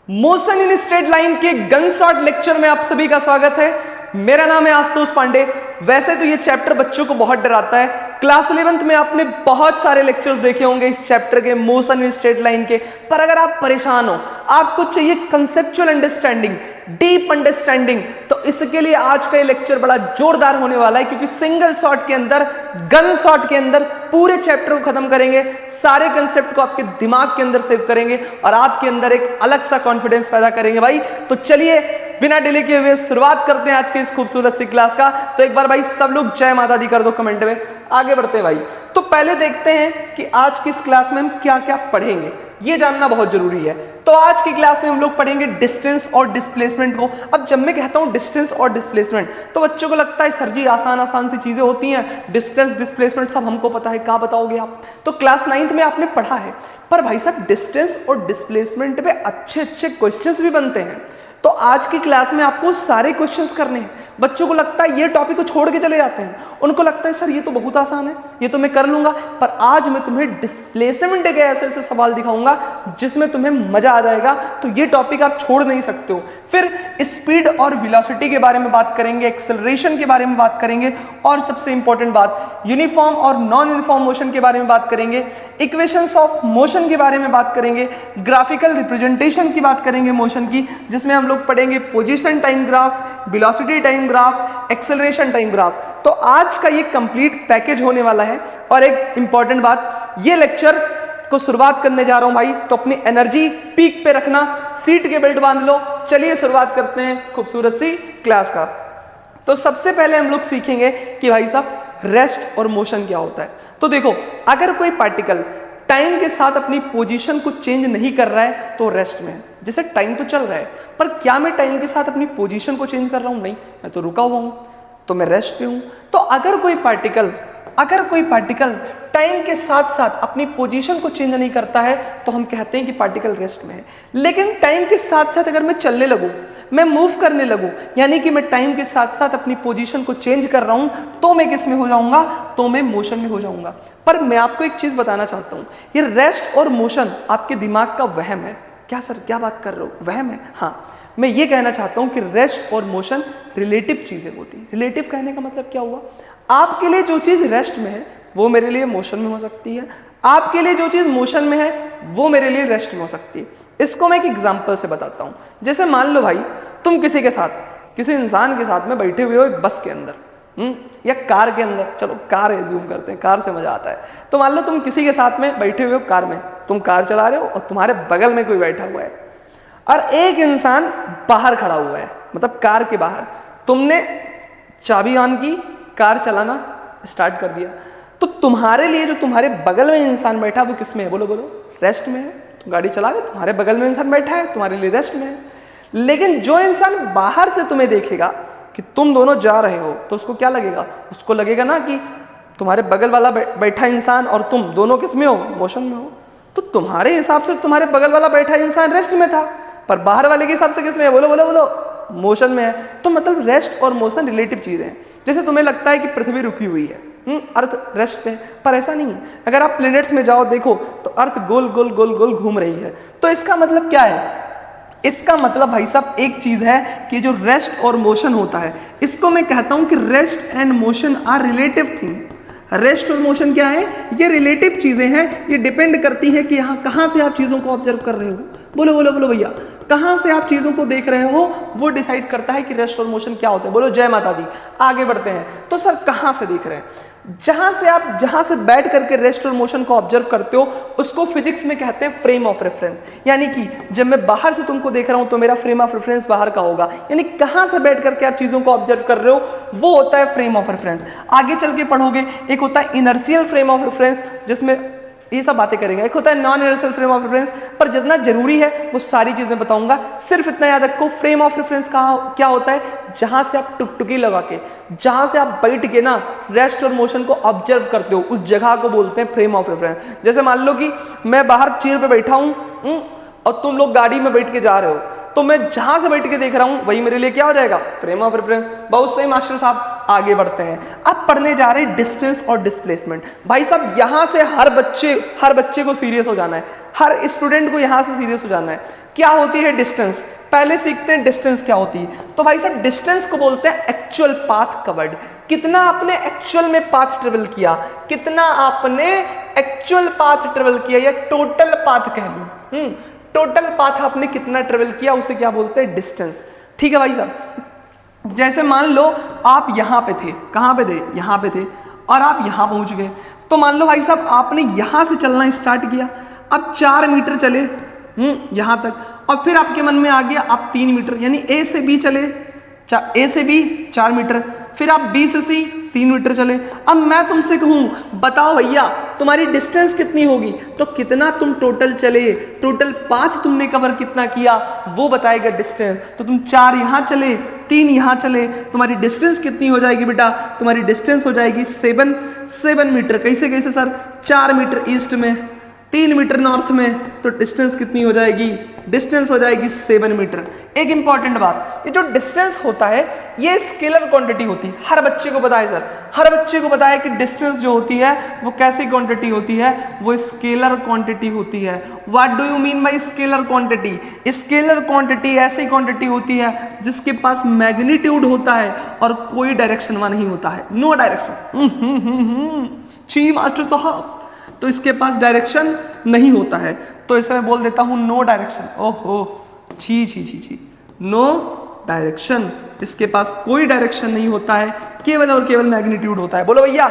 Motion in straight line के gun shot lecture में आप सभी का स्वागत है। मेरा नाम है आशुतोष पांडे। वैसे तो ये चैप्टर बच्चों को बहुत डराता है। क्लास 11th में आपने बहुत सारे लेक्चर्स देखे होंगे इस चैप्टर के, मोशन इन स्ट्रेट लाइन के। पर अगर आप परेशान हो, आपको चाहिए कंसेप्चुअल अंडरस्टैंडिंग, डीप अंडरस्टैंडिंग, तो इसके लिए आज का ये लेक्चर बड़ा जोरदार होने वाला है, क्योंकि सिंगल शॉट के अंदर, गन शॉट के अंदर पूरे चैप्टर को खत्म करेंगे, सारे कंसेप्ट को आपके दिमाग के अंदर सेव करेंगे और आपके अंदर एक अलग सा कॉन्फिडेंस पैदा करेंगे भाई। तो चलिए बिना डिले किए हुए शुरुआत करते हैं आज की इस खूबसूरत सी क्लास का। तो एक बार भाई सब लोग जय माता दी कर दो कमेंट में। आगे बढ़ते हैं भाई। तो पहले देखते हैं कि आज की इस क्लास में हम क्या क्या पढ़ेंगे, ये जानना बहुत जरूरी है। तो आज की क्लास में हम लोग पढ़ेंगे डिस्टेंस और डिस्प्लेसमेंट को। अब जब मैं कहता हूं डिस्टेंस और डिस्प्लेसमेंट, तो बच्चों को लगता है सर जी आसान आसान सी चीजें होती हैं, डिस्टेंस डिस्प्लेसमेंट सब हमको पता है, क्या बताओगे आप? तो क्लास 9th में आपने पढ़ा है, पर भाई साहब डिस्टेंस और डिस्प्लेसमेंट पे अच्छे अच्छे क्वेश्चंस भी बनते हैं। तो आज की क्लास में आपको सारे क्वेश्चंस करने हैं। बच्चों को लगता है ये टॉपिक को छोड़ के चले जाते हैं, उनको लगता है सर ये तो बहुत आसान है, ये तो मैं कर लूंगा। पर आज मैं तुम्हें डिस्प्लेसमेंट के ऐसे ऐसे सवाल दिखाऊंगा जिसमें तुम्हें मजा आ जाएगा। तो ये टॉपिक आप छोड़ नहीं सकते हो। फिर स्पीड और वेलोसिटी के बारे में बात करेंगे, एक्सेलरेशन के बारे में बात करेंगे, और सबसे इंपॉर्टेंट बात यूनिफॉर्म और नॉन यूनिफॉर्म मोशन के बारे में बात करेंगे, इक्वेशंस ऑफ मोशन के बारे में बात करेंगे, ग्राफिकल रिप्रेजेंटेशन की बात करेंगे मोशन की, जिसमें हम लोग पढ़ेंगे position time graph, velocity time graph, acceleration time graph. तो आज का ये कंप्लीट पैकेज होने वाला है। और एक इंपॉर्टेंट बात, ये लेक्चर को शुरुआत करने जा रहा हूं भाई, तो अपनी एनर्जी पीक पे रखना, सीट के बेल्ट बांध लो। चलिए शुरुआत करते हैं खूबसूरत सी क्लास का। तो सबसे पहले हम लोग सीखेंगे कि भाई साहब रेस्ट और मोशन क्या होता है। तो देखो, अगर कोई पार्टिकल टाइम के साथ अपनी पोजीशन को चेंज नहीं कर रहा है तो रेस्ट में है। जैसे टाइम तो चल रहा है, पर क्या मैं टाइम के साथ अपनी पोजीशन को चेंज कर रहा हूं? नहीं, मैं तो रुका हुआ हूं, तो मैं रेस्ट पे हूं। तो अगर कोई पार्टिकल टाइम के साथ साथ अपनी पोजीशन को चेंज नहीं करता है तो हम कहते हैं कि पार्टिकल रेस्ट में है। लेकिन टाइम के साथ साथ अगर मैं चलने लगूं, मैं मूव करने लगूं, यानी कि मैं टाइम के साथ साथ अपनी पोजीशन को चेंज कर रहा हूं, तो मैं किस में हो जाऊंगा? तो मैं मोशन में हो जाऊंगा। पर मैं आपको एक चीज बताना चाहता हूं, ये रेस्ट और मोशन आपके दिमाग का वहम है। क्या सर, क्या बात कर रहे हो? वहम है? हाँ, मैं ये कहना चाहता हूं कि रेस्ट और मोशन रिलेटिव चीजें होती हैं। रिलेटिव कहने का मतलब क्या हुआ? आपके लिए जो चीज रेस्ट में है वो मेरे लिए मोशन में हो सकती है, आपके लिए जो चीज मोशन में है वो मेरे लिए रेस्ट में हो सकती है। इसको मैं एक एग्जांपल से बताता हूं। जैसे मान लो भाई, तुम किसी के साथ, किसी इंसान के साथ में बैठे हुए हो एक बस के अंदर, या कार के अंदर, चलो कार एज्यूम करते हैं, कार से मजा आता है। तो मान लो तुम किसी के साथ में बैठे हुए हो कार में, तुम कार चला रहे हो और तुम्हारे बगल में कोई बैठा हुआ है, और एक इंसान बाहर खड़ा हुआ है, मतलब कार के बाहर। तुमने चाबी ऑन की, कार चलाना स्टार्ट कर दिया, तो तुम्हारे लिए जो तुम्हारे बगल में इंसान बैठा वो किस में है? बोलो बोलो, रेस्ट में है। तुम गाड़ी चला रहे, तुम्हारे बगल में इंसान बैठा है, तुम्हारे लिए रेस्ट में है। लेकिन जो इंसान बाहर से तुम्हें देखेगा कि तुम दोनों जा रहे हो, तो उसको क्या लगेगा? उसको लगेगा ना कि तुम्हारे बगल वाला बैठा इंसान और तुम दोनों किस में हो? मोशन में हो। तो तुम्हारे हिसाब से तुम्हारे बगल वाला बैठा इंसान रेस्ट में था, पर बाहर वाले के हिसाब से किस में है? बोलो बोलो बोलो, मोशन में है। तो मतलब रेस्ट और मोशन रिलेटिव चीजें हैं। जैसे तुम्हें लगता है कि पृथ्वी रुकी हुई है, अर्थ रेस्ट पे है, पर ऐसा नहीं है। अगर आप प्लैनेट्स में जाओ देखो तो अर्थ गोल गोल गोल गोल घूम रही है। तो इसका मतलब क्या है? इसका मतलब भाई साहब एक चीज है कि जो रेस्ट और मोशन होता है, इसको मैं कहता हूं कि rest and motion are relative thing. Rest और मोशन क्या है? ये रिलेटिव चीजें हैं। ये डिपेंड करती है कि यहाँ कहाँ से आप चीजों को ऑब्जर्व कर रहे हो। बोलो बोलो बोलो भैया, कहां से आप चीजों को देख रहे हो वो डिसाइड करता है कि रेस्ट और मोशन क्या होता है। बोलो जय माता दी। आगे बढ़ते हैं। तो सर कहां से देख रहे हैं? जहां से बैठ करके रेस्ट और मोशन को ऑब्जर्व करते हो, उसको फिजिक्स में कहते हैं फ्रेम ऑफ रेफरेंस। यानी कि जब मैं बाहर से तुमको देख रहा हूं तो मेरा फ्रेम ऑफ रेफरेंस बाहर का होगा, यानी कहां से बैठ करके आप चीजों को ऑब्जर्व कर रहे हो वो होता है फ्रेम ऑफ रेफरेंस। आगे चल के पढ़ोगे, एक होता है इनर्शियल फ्रेम ऑफ रेफरेंस, जिसमें ये सब बातें करेंगे। एक होता है non inertial frame of reference, पर जितना जरूरी है वो सारी चीजें बताऊंगा। सिर्फ इतना याद रखो, फ्रेम ऑफ रेफरेंस क्या होता है? जहां से आप टुकटुकी लगा के, जहां से आप बैठ के ना रेस्ट और मोशन को ऑब्जर्व करते हो, उस जगह को बोलते हैं फ्रेम ऑफ रेफरेंस। जैसे मान लो कि मैं बाहर चेयर पे बैठा हूं और तुम लोग गाड़ी में बैठ के जा रहे हो, तो मैं जहां से बैठ के देख रहा हूं वही मेरे लिए क्या हो जाएगा, फ्रेम ऑफ रेफरेंस। बहुत सही मास्टर साहब, आगे बढ़ते हैं। अब पढ़ने जा रहे हैं डिस्टेंस और डिस्प्लेसमेंट। भाई साहब यहां से हर बच्चे को सीरियस हो जाना है, हर स्टूडेंट को यहां से सीरियस हो जाना है। क्या होती है डिस्टेंस, पहले सीखते हैं डिस्टेंस क्या होती है। तो भाई साहब डिस्टेंस को बोलते हैं एक्चुअल पाथ कवर्ड, कितना आपने एक्चुअल में पाथ ट्रेवल किया, कितना आपने एक्चुअल पाथ ट्रेवल किया या टोटल पाथ कह लूं, टोटल पाथ आपने कितना ट्रेवल किया उसे क्या बोलते हैं, डिस्टेंस। ठीक है भाई साहब, जैसे मान लो आप यहां पे थे, कहां पे थे, यहां पे थे, और आप यहां पहुंच गए। तो मान लो भाई साहब आपने यहां से चलना स्टार्ट किया, अब 4 मीटर चले यहां तक, और फिर आपके मन में आ गया आप 3 मीटर, यानी ए से बी चले, ए से बी 4 मीटर, फिर आप बी से सी 3 मीटर चले। अब मैं तुमसे कहूं बताओ भैया तुम्हारी डिस्टेंस कितनी होगी, तो कितना तुम टोटल चले, टोटल पाथ तुमने कवर कितना किया वो बताएगा डिस्टेंस। तो तुम 4 यहां चले, 3 यहां चले, तुम्हारी डिस्टेंस कितनी हो जाएगी बेटा, तुम्हारी डिस्टेंस हो जाएगी 7 मीटर। कैसे कैसे सर, 4 मीटर ईस्ट में, 3 मीटर नॉर्थ में, तो डिस्टेंस कितनी हो जाएगी, डिस्टेंस हो जाएगी 7 मीटर। एक इंपॉर्टेंट बात, ये जो डिस्टेंस होता है ये स्केलर क्वांटिटी होती है। हर बच्चे को पता है सर, हर बच्चे को पता है कि डिस्टेंस जो होती है वो कैसी क्वांटिटी होती है, वो स्केलर क्वांटिटी होती है। What do you mean by scalar quantity, scalar quantity ऐसी क्वांटिटी होती है जिसके पास मैग्नीट्यूड होता है और कोई डायरेक्शन वहां नहीं होता है, नो डायरेक्शन। जी मास्टर साहब, तो इसके पास डायरेक्शन नहीं होता है, तो इसे मैं बोल देता हूं नो डायरेक्शन। ओहो छी छी छी छी, नो डायरेक्शन, इसके पास कोई डायरेक्शन नहीं होता है, केवल और केवल मैग्नीट्यूड होता है। बोलो भैया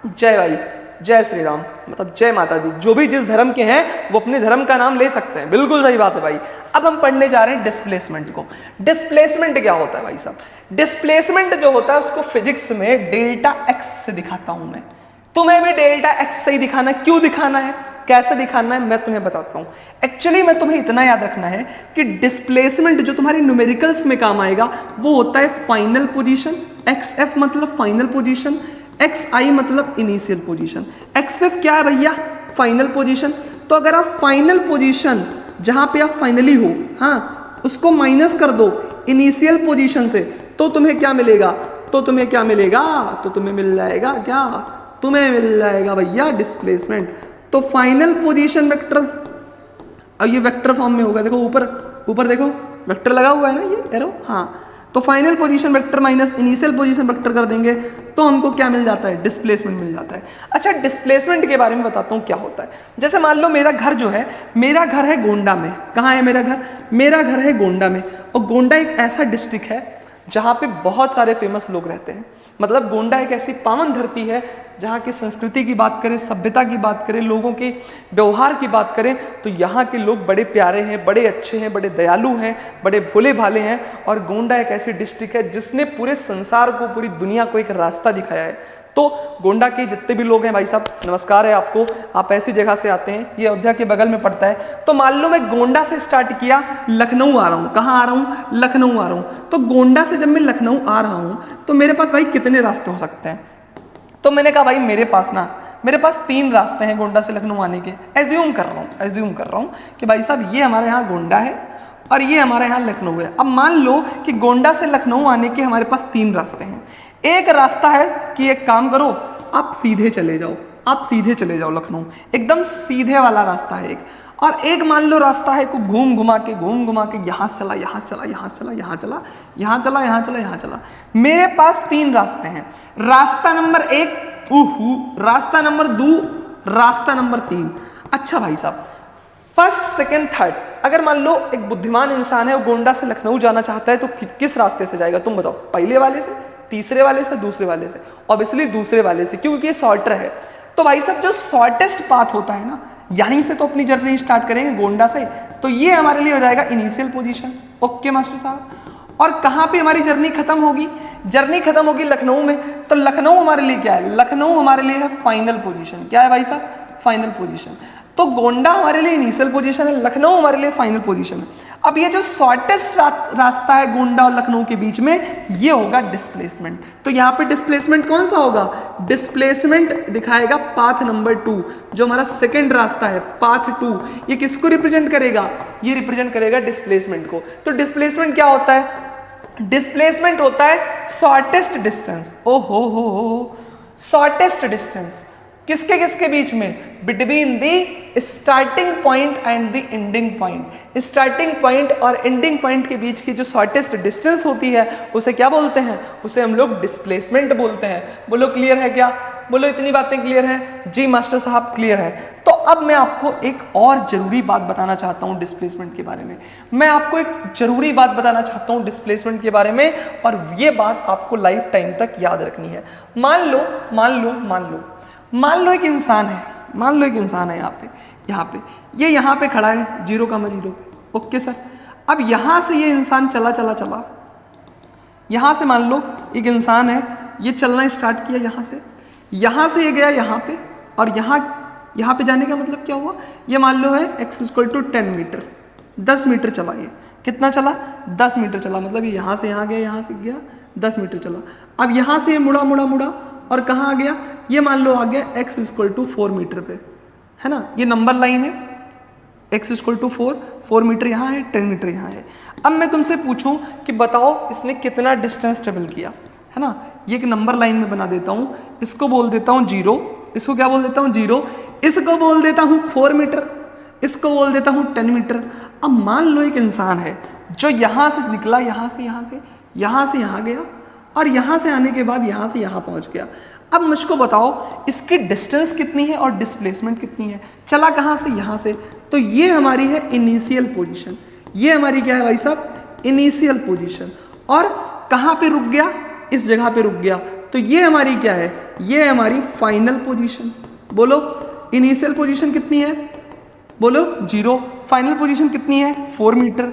जय भाई, जय श्री राम, मतलब जय माता दी। जो भी जिस धर्म के हैं वो अपने धर्म का नाम ले सकते हैं, बिल्कुल सही बात है भाई। अब हम पढ़ने जा रहे हैं डिस्प्लेसमेंट को। डिस्प्लेसमेंट क्या होता है भाई साहब, डिस्प्लेसमेंट जो होता है उसको फिजिक्स में डेल्टा एक्स से दिखाता हूं मैं। तुम्हें भी डेल्टा एक्स से ही दिखाना है। क्यों दिखाना है, कैसे दिखाना है, मैं तुम्हें बताता हूं। एक्चुअली में तुम्हें इतना याद रखना है कि डिस्प्लेसमेंट जो तुम्हारी न्यूमेरिकल्स में काम आएगा वो होता है फाइनल पोजीशन, एक्स एफ मतलब फाइनल पोजीशन, एक्स आई मतलब इनिशियल पोजीशन। एक्स एफ क्या है भैया, फाइनल पोजीशन। तो अगर आप फाइनल पोजीशन जहां पे आप फाइनली हो, हाँ, उसको माइनस कर दो इनिशियल पोजीशन से, तो तुम्हें क्या मिलेगा, तो तुम्हें क्या मिलेगा, तो तुम्हें मिल जाएगा क्या, तुम्हें मिल जाएगा भैया डिस्प्लेसमेंट। तो फाइनल पोजीशन वेक्टर, अब ये वेक्टर फॉर्म में होगा, देखो ऊपर ऊपर देखो वेक्टर लगा हुआ है ना ये एरो, हाँ। तो final position vector minus initial position vector कर देंगे तो हमको क्या मिल जाता है, डिस्प्लेसमेंट मिल जाता है। अच्छा डिस्प्लेसमेंट के बारे में बताता हूँ क्या होता है। जैसे मान लो मेरा घर जो है, मेरा घर है गोंडा में। कहाँ है मेरा घर, मेरा घर है गोंडा में। और गोंडा एक ऐसा डिस्ट्रिक्ट है जहाँ पे बहुत सारे फेमस लोग रहते हैं। मतलब गोंडा एक ऐसी पावन धरती है जहाँ की संस्कृति की बात करें, सभ्यता की बात करें, लोगों के व्यवहार की बात करें, तो यहाँ के लोग बड़े प्यारे हैं, बड़े अच्छे हैं, बड़े दयालु हैं, बड़े भोले भाले हैं। और गोंडा एक ऐसी डिस्ट्रिक्ट है जिसने पूरे संसार को, पूरी दुनिया को एक रास्ता दिखाया है। तो गोंडा के जितने भी लोग हैं भाई साहब, नमस्कार है आपको, आप ऐसी जगह से आते हैं, ये अयोध्या के बगल में पड़ता है। तो मान लो मैं गोंडा से स्टार्ट किया, लखनऊ आ रहा हूँ। कहाँ आ रहा हूँ, लखनऊ आ रहा हूँ। तो गोंडा से जब मैं लखनऊ आ रहा हूँ तो मेरे पास भाई कितने रास्ते हो सकते हैं। तो मैंने कहा भाई मेरे पास 3 रास्ते हैं गोंडा से लखनऊ आने के। एज्यूम कर रहा हूँ कि भाई साहब ये हमारे यहाँ गोंडा है और ये हमारे यहाँ लखनऊ है। अब मान लो कि गोंडा से लखनऊ आने के हमारे पास 3 रास्ते हैं। एक रास्ता है कि एक काम करो, आप सीधे चले जाओ लखनऊ, एकदम सीधे वाला रास्ता है एक। और एक मान लो रास्ता है को घूम घुमा के यहाँ से चला, यहाँ चला, यहाँ चला, यहाँ चला, यहाँ चला, यहाँ चला, यहाँ चला। मेरे पास 3 रास्ते हैं। रास्ता नंबर 1, रास्ता नंबर 2, रास्ता नंबर 3। अच्छा भाई साहब, फर्स्ट, सेकंड, थर्ड, अगर मान लो एक बुद्धिमान इंसान है वो गोंडा से लखनऊ जाना चाहता है तो किस रास्ते से जाएगा, तुम बताओ। पहले वाले से, तीसरे वाले से, दूसरे वाले से? ऑब्वियसली दूसरे वाले से, क्योंकि ये शॉर्टर है। तो भाई साहब जो शॉर्टेस्ट पाथ होता है ना, यहीं से तो अपनी जर्नी स्टार्ट करेंगे गोंडा से, तो ये हमारे लिए हो जाएगा इनिशियल पोजीशन। ओके मास्टर साहब। और कहाँ पे हमारी जर्नी खत्म होगी, जर्नी खत्म होगी लखनऊ में। तो लखनऊ हमारे लिए क्या है, लखनऊ हमारे लिए है फाइनल पोजीशन। क्या है भाई साहब, फाइनल पोजीशन। तो गोंडा हमारे लिए इनिशियल पोजीशन है, लखनऊ हमारे लिए फाइनल पोजीशन है। अब ये जो शॉर्टेस्ट रास्ता है गोंडा और लखनऊ के बीच में, ये होगा डिस्प्लेसमेंट। तो यहाँ पे डिस्प्लेसमेंट कौन सा होगा? डिस्प्लेसमेंट दिखाएगा पाथ नंबर 2, जो हमारा सेकेंड रास्ता है पाथ 2। ये किसको रिप्रेजेंट करेगा? ये रिप्रेजेंट करेगा डिस्प्लेसमेंट को। तो डिस्प्लेसमेंट क्या होता है? डिस्प्लेसमेंट होता है शॉर्टेस्ट डिस्टेंस। ओ हो, शॉर्टेस्ट डिस्टेंस किसके किसके बीच में? Between the starting point and the ending point. Starting point और एंडिंग पॉइंट के बीच की जो शॉर्टेस्ट डिस्टेंस होती है उसे क्या बोलते हैं? उसे हम लोग डिस्प्लेसमेंट बोलते हैं। बोलो क्लियर है क्या? बोलो इतनी बातें क्लियर है? जी मास्टर साहब क्लियर है। तो अब मैं आपको एक और जरूरी बात बताना चाहता हूं डिस्प्लेसमेंट के बारे में। मैं आपको एक जरूरी बात बताना चाहता हूं डिस्प्लेसमेंट के बारे में, और ये बात आपको लाइफ टाइम तक याद रखनी है। मान लो एक इंसान है, यहाँ पे ये यहाँ पे खड़ा है 0,0 पे। Okay sir. अब यहाँ से ये इंसान चला, यहाँ से मान लो एक इंसान है, ये चलना स्टार्ट किया यहाँ से ये गया यहाँ पे, और यहाँ पे जाने का मतलब क्या हुआ? ये मान लो है x = 10 मीटर, 10 मीटर चला। ये कितना चला? 10 मीटर चला। मतलब ये यहाँ से यहाँ गया, यहाँ से गया, 10 मीटर चला। अब यहाँ से ये मुड़ा और कहाँ आ गया? ये मान लो आ गया x = 4 मीटर पे, है ना? ये नंबर लाइन है, x = 4 मीटर यहाँ है, 10 मीटर यहाँ है। अब मैं तुमसे पूछूं कि बताओ इसने कितना डिस्टेंस ट्रेवल किया, है ना? ये एक नंबर लाइन में बना देता हूँ, इसको बोल देता हूँ 0, इसको क्या बोल देता हूँ 0, इसको बोल देता हूँ 4 मीटर, इसको बोल देता हूँ 10 मीटर। अब मान लो एक इंसान है जो यहाँ से निकला, यहाँ से यहाँ गया, और यहाँ से आने के बाद यहाँ से यहाँ पहुँच गया। अब मुझको बताओ इसकी डिस्टेंस कितनी है और डिस्प्लेसमेंट कितनी है? चला कहाँ से? यहाँ से। तो ये हमारी है इनिशियल पोजीशन। ये हमारी क्या है भाई साहब? Initial position. और कहाँ पे रुक गया? इस जगह पे रुक गया। तो ये हमारी क्या है? ये हमारी फाइनल पोजीशन। बोलो इनिशियल पोजीशन कितनी है? बोलो 0। फाइनल पोजीशन कितनी है? 4 मीटर।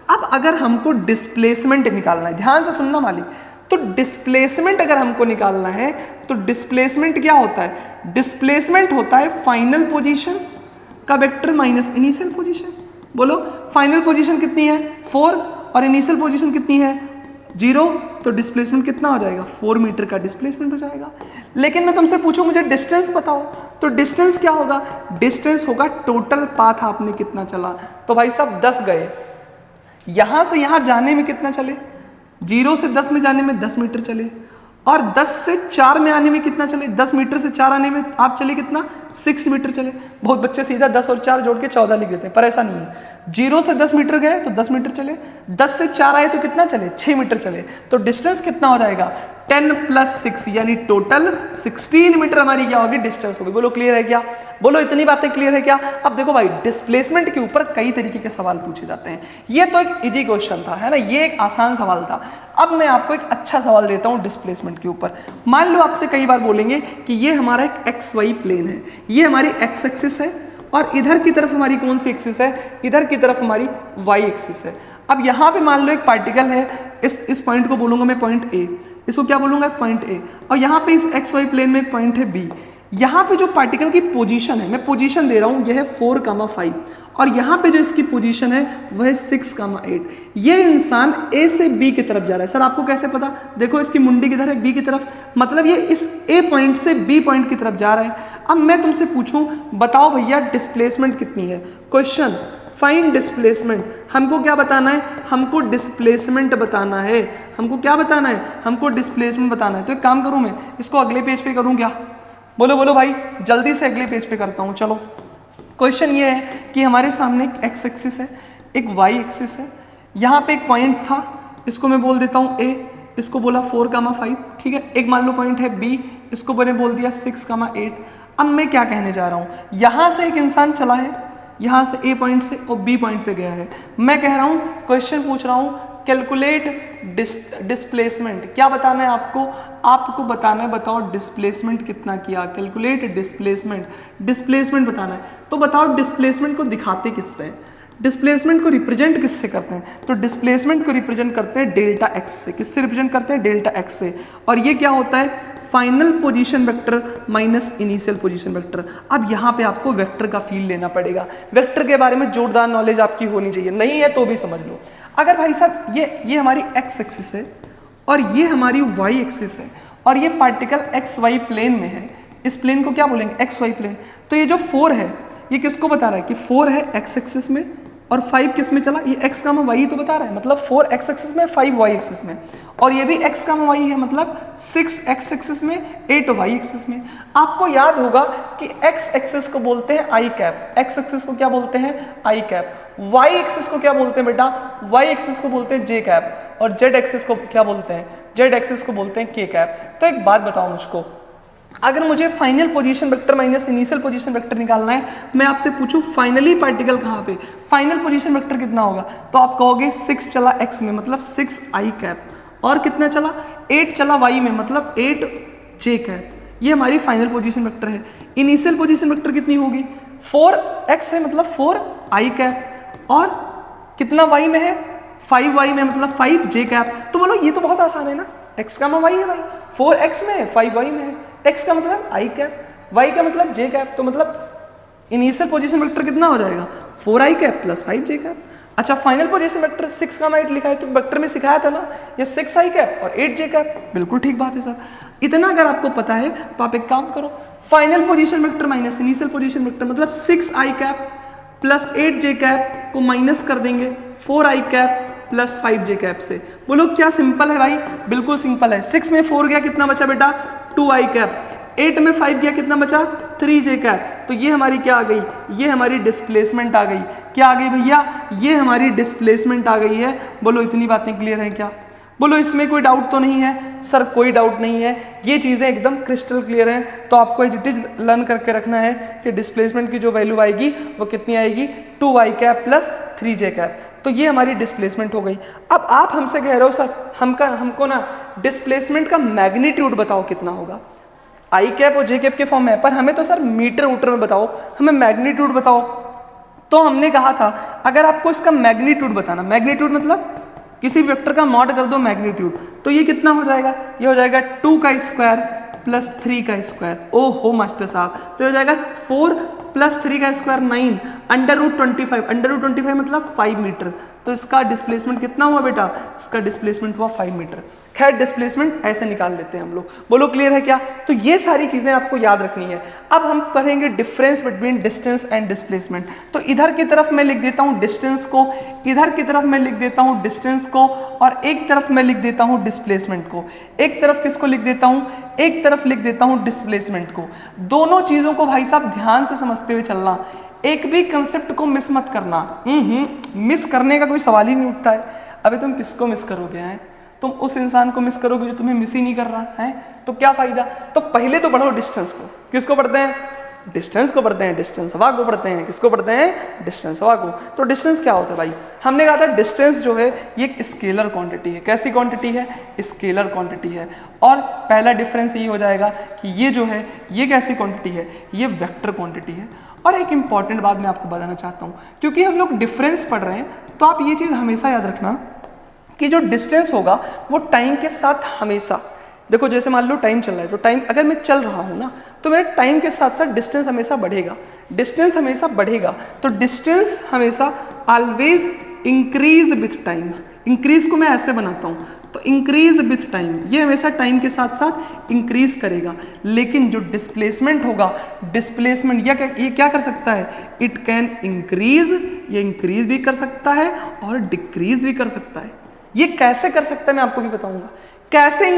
अब अगर हमको डिस्प्लेसमेंट निकालना है, ध्यान से सुनना मालिक, तो डिस्प्लेसमेंट अगर हमको निकालना है तो डिस्प्लेसमेंट क्या होता है? डिस्प्लेसमेंट होता है फाइनल पोजीशन का वेक्टर माइनस इनिशियल पोजीशन। बोलो फाइनल पोजीशन कितनी है? 4, और इनिशियल पोजीशन कितनी है? 0। तो डिस्प्लेसमेंट कितना हो जाएगा? 4 मीटर का डिस्प्लेसमेंट हो जाएगा। लेकिन मैं तुमसे पूछूं मुझे डिस्टेंस बताओ, तो डिस्टेंस क्या होगा? डिस्टेंस होगा टोटल पाथ आपने कितना चला। तो भाई साहब 10 गए, यहां से यहां जाने में कितना चले? 0 से 10 में जाने में 10 मीटर चले, और 10 से 4 में आने में कितना चले? 10 मीटर से 4 आने में आप चले कितना? 6 मीटर चले। बहुत बच्चे सीधा 10 और 4 जोड़ के 14 लिख देते हैं, पर ऐसा नहीं है। 0 से 10 मीटर गए तो 10 मीटर चले, 10 से 4 आए तो कितना चले? 6 मीटर चले। तो डिस्टेंस कितना हो जाएगा? 10 + 6 यानी टोटल 16 मीटर हमारी क्या होगी? डिस्टेंस होगी। बोलो क्लियर है क्या? बोलो इतनी बातें क्लियर है क्या? अब देखो भाई डिस्प्लेसमेंट के ऊपर कई तरीके के सवाल पूछे जाते हैं। ये तो एक इजी क्वेश्चन था, है ना? ये एक आसान सवाल था। अब मैं आपको एक अच्छा सवाल देता हूं डिस्प्लेसमेंट के ऊपर। मान लो आपसे कई बार बोलेंगे कि ये हमारा एक XY प्लेन है, ये हमारी X एक्सिस है, और इधर की तरफ हमारी कौन सी एक्सिस है? इधर की तरफ हमारी Y एक्सिस है। अब यहाँ पे मान लो एक पार्टिकल है, इस पॉइंट को बोलूंगा मैं पॉइंट A, इसको क्या बोलूंगा? Point A। और यहाँ पे इस XY प्लेन में एक पॉइंट है B। यहाँ पे जो पार्टिकल की पोजीशन है, मैं पोजीशन दे रहा हूँ, यह है 4,5, और यहाँ पे जो इसकी पोजीशन है वह है 6,8। ये इंसान A से B की तरफ जा रहा है। सर आपको कैसे पता? देखो इसकी मुंडी किधर है? B की तरफ, मतलब ये इस A पॉइंट से B पॉइंट की तरफ जा रहा है। अब मैं तुमसे पूछूं, बताओ भैया डिस्प्लेसमेंट कितनी है? Question find displacement. हमको क्या बताना है? हमको डिस्प्लेसमेंट बताना है। हमको क्या बताना है? हमको डिस्प्लेसमेंट बताना है। तो एक काम करूं, मैं इसको अगले पेज पे करूं क्या? बोलो भाई, जल्दी से अगले पेज पे करता हूं। चलो क्वेश्चन ये है कि हमारे सामने एक X एक्सिस है, एक Y एक्सिस है, यहाँ पे एक पॉइंट था, इसको मैं बोल देता हूँ A, इसको बोला 4,5, ठीक है। एक मान लो पॉइंट है B, इसको मैंने बोल दिया 6,8। अब मैं क्या कहने जा रहा हूँ, यहाँ से एक इंसान चला है, यहाँ से A पॉइंट से और B पॉइंट पे गया है। मैं कह रहा हूँ, क्वेश्चन पूछ रहा हूँ, कैलकुलेट डिस्प्लेसमेंट। क्या बताना है आपको? आपको बताना है, बताओ डिस्प्लेसमेंट कितना किया। कैलकुलेट डिस्प्लेसमेंट, डिस्प्लेसमेंट बताना है। तो बताओ डिस्प्लेसमेंट को दिखाते किससे? डिस्प्लेसमेंट को रिप्रेजेंट किससे करते हैं? तो डिस्प्लेसमेंट को रिप्रेजेंट करते हैं डेल्टा एक्स से। किससे रिप्रेजेंट करते हैं? डेल्टा एक्स से। और ये क्या होता है? Final position vector minus initial position vector. अब यहाँ पे आपको वेक्टर का फील लेना पड़ेगा। वेक्टर के बारे में जोरदार नॉलेज आपकी होनी चाहिए, नहीं है तो भी समझ लो। अगर भाई साहब ये हमारी एक्स एक्सिस है और ये हमारी वाई एक्सिस है और ये पार्टिकल एक्स वाई प्लेन में है, इस प्लेन को क्या बोलेंगे? X y plane. तो ये जो 4 है ये किसको बता रहा है कि 4 है एक्स एक्सिस में और 5 किस में चला? ये एक्स कामा वाई तो बता रहा है, मतलब 4 एक्स एक्सिस में 5 वाई एक्सिस में। और ये भी एक्स कामा वाई है, मतलब 6 एक्स एक्सिस में 8 वाई एक्सिस में। आपको याद होगा कि एक्स एक्सिस को बोलते हैं आई कैप, एक्स एक्सिस को क्या बोलते हैं? आई कैप। वाई एक्सिस को क्या बोलते हैं बेटा? वाई एक्सिस को बोलते हैं जे कैप। और जेड एक्सिस को क्या बोलते हैं? जेड एक्सिस को बोलते हैं के कैप। तो एक बात बताओ मुझको, अगर मुझे final position vector minus initial position vector निकालना है, मैं आपसे पूछूं फाइनली पार्टिकल कहाँ पे, फाइनल पोजीशन वेक्टर कितना होगा? तो आप कहोगे 6 चला x में, मतलब 6 आई कैप, और कितना चला? 8 चला y में, मतलब 8 जे कैप। ये हमारी फाइनल पोजीशन वेक्टर है। इनिशियल पोजीशन वेक्टर कितनी होगी? 4x है, मतलब 4 आई कैप, और कितना y में है? 5 y में, मतलब 5 जे कैप। तो बोलो ये तो बहुत आसान है ना, x का y है भाई, 4x में है, 5 y में है, x का मतलब आई कैप, y का मतलब जे कैप। तो मतलब इनिशियल पोजीशन वेक्टर कितना हो जाएगा? 4 आई कैप प्लस 5 जे कैप। अच्छा, फाइनल पोजीशन वेक्टर 6 का 8 लिखा है, तो वेक्टर में सिखाया था ना, ये 6 आई कैप और 8 जे कैप। बिल्कुल ठीक बात है सर। इतना अगर आपको पता है तो आप एक काम करो, final position vector minus initial position vector, मतलब 6 आई कैप प्लस 8 जे कैप को माइनस कर देंगे 4 आई कैप प्लस 5 जे कैप से। बोलो क्या सिंपल है भाई? बिल्कुल सिंपल है। 6 में 4 गया, कितना बचा बेटा? 2 आई कैप। 8 में 5 गया, कितना बचा? 3 जे कैप। तो ये हमारी क्या आ गई? ये हमारी डिस्प्लेसमेंट आ गई। क्या आ गई भैया? ये हमारी डिस्प्लेसमेंट आ गई है। बोलो इतनी बातें क्लियर हैं क्या? बोलो इसमें कोई डाउट तो नहीं है? सर कोई डाउट नहीं है, ये चीज़ें एकदम क्रिस्टल क्लियर हैं। तो आपको एज इट इज लर्न करके रखना है कि डिस्प्लेसमेंट की जो वैल्यू आएगी वो कितनी आएगी? 2 आई कैप प्लस 3 जे कैप। तो ये हमारी डिस्प्लेसमेंट हो गई। अब आप हमसे कह रहे हो सर हमको ना डिस्प्लेसमेंट का मैग्नीट्यूड बताओ कितना होगा। आई कैप और जे कैप के फॉर्म में है, पर हमें तो सर मीटर ऊटर में बताओ, हमें मैग्नीट्यूड बताओ। तो हमने कहा था अगर आपको इसका मैग्नीट्यूड बताना, मैग्नीट्यूड मतलब किसी वेक्टर का मॉड कर दो मैग्नीट्यूड, तो ये कितना हो जाएगा? ये हो जाएगा 2 का स्क्वायर प्लस 3 का स्क्वायर। ओ हो मास्टर साहब, तो हो जाएगा 4 प्लस 3 का square 9 under root 25, under root 25 मतलब 5 मीटर। तो इसका डिस्प्लेसमेंट कितना हुआ बेटा? इसका डिस्प्लेसमेंट हुआ 5 मीटर। खैर डिस्प्लेसमेंट ऐसे निकाल लेते हैं हम लोग। बोलो क्लियर है क्या? तो ये सारी चीजें आपको याद रखनी है। अब हम पढ़ेंगे difference between distance and displacement. तो इधर की तरफ मैं लिख देता हूँ डिस्टेंस को, इधर की तरफ मैं लिख देता हूँ डिस्टेंस को, और एक तरफ मैं लिख देता हूँ डिस्प्लेसमेंट को। एक तरफ किसको लिख देता हूँ? एक तरफ लिख देता हूँ डिस्प्लेसमेंट को। दोनों चीजों को भाई साहब ध्यान से समझते हुए चलना, एक भी कंसेप्ट को मिस मत करना। मिस करने का कोई सवाल ही नहीं उठता है। अबे तुम किसको मिस करोगे? हैं तुम उस इंसान को मिस करोगे जो तुम्हें मिस ही नहीं कर रहा है, तो क्या फायदा? तो पहले तो पढ़ो डिस्टेंस को। किसको पढ़ते हैं? डिस्टेंस को पढ़ते हैं, डिस्टेंस हवा को पढ़ते हैं। किसको पढ़ते हैं? डिस्टेंस हवा को। तो डिस्टेंस क्या होता है भाई? हमने कहा था डिस्टेंस जो है ये एक स्केलर क्वांटिटी है। कैसी क्वांटिटी है? स्केलर क्वांटिटी है। और पहला डिफरेंस ये हो जाएगा कि ये जो है ये कैसी क्वांटिटी है? ये वेक्टर क्वांटिटी है। और एक इंपॉर्टेंट बात मैं आपको बताना चाहता हूँ, क्योंकि हम लोग डिफरेंस पढ़ रहे हैं तो आप ये चीज़ हमेशा याद रखना कि जो डिस्टेंस होगा वो टाइम के साथ हमेशा, देखो जैसे मान लो टाइम चल रहा है, तो टाइम अगर मैं चल रहा हूँ ना, तो मेरे टाइम के साथ साथ डिस्टेंस हमेशा बढ़ेगा। डिस्टेंस हमेशा बढ़ेगा, तो डिस्टेंस हमेशा always increase with time. Increase को मैं ऐसे बनाता हूँ, तो इंक्रीज विथ टाइम, ये हमेशा टाइम के साथ साथ इंक्रीज करेगा। लेकिन जो डिस्प्लेसमेंट होगा, डिस्प्लेसमेंट ये क्या कर सकता है? इट कैन इंक्रीज, ये इंक्रीज भी कर सकता है और डिक्रीज भी कर सकता है। ये कैसे कर सकता है मैं आपको भी बताऊंगा। कैसे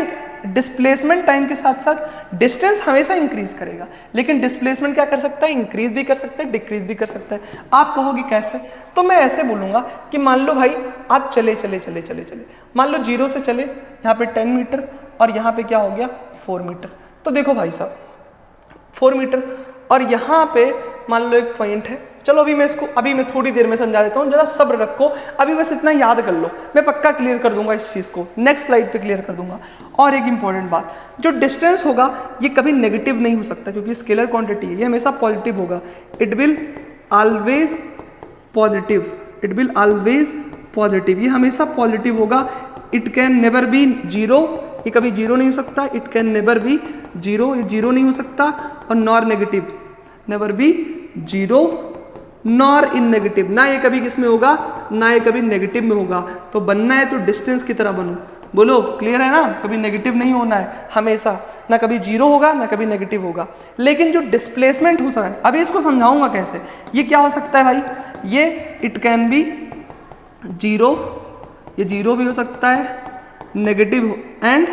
डिस्प्लेसमेंट टाइम के साथ साथ डिस्टेंस हमेशा इंक्रीज करेगा, लेकिन डिस्प्लेसमेंट क्या कर सकता है? इंक्रीज भी कर सकता है, डिक्रीज भी कर सकता है। आप कहोगे कैसे? तो मैं ऐसे बोलूंगा कि मान लो भाई आप चले, मान लो 0 से चले, यहाँ पे 10 मीटर और यहाँ पे क्या हो गया? 4 मीटर। तो देखो भाई साहब 4 मीटर और यहाँ पे मान लो एक पॉइंट है। चलो अभी मैं थोड़ी देर में समझा देता हूँ, जरा सब्र रखो। अभी बस इतना याद कर लो, मैं पक्का क्लियर कर दूंगा इस चीज़ को, नेक्स्ट स्लाइड पे क्लियर कर दूंगा। और एक इंपॉर्टेंट बात, जो डिस्टेंस होगा ये कभी नेगेटिव नहीं हो सकता, क्योंकि स्केलर क्वांटिटी है, ये हमेशा पॉजिटिव होगा। It will always positive, it will always positive, ये हमेशा पॉजिटिव होगा। It can never be zero, ये कभी जीरो नहीं हो सकता। It can never be zero, ये जीरो नहीं हो सकता। और nor negative, never be zero nor in negative, ना ये कभी किस में होगा, ना ये कभी नेगेटिव में होगा। तो बनना है तो डिस्टेंस की तरह बनो। बोलो क्लियर है ना, कभी नेगेटिव नहीं होना है हमेशा, ना कभी जीरो होगा ना कभी नेगेटिव होगा। लेकिन जो डिस्प्लेसमेंट होता है, अभी इसको समझाऊंगा कैसे। ये क्या हो सकता है भाई, ये इट कैन बी जीरो, ये जीरो भी हो सकता है, negative and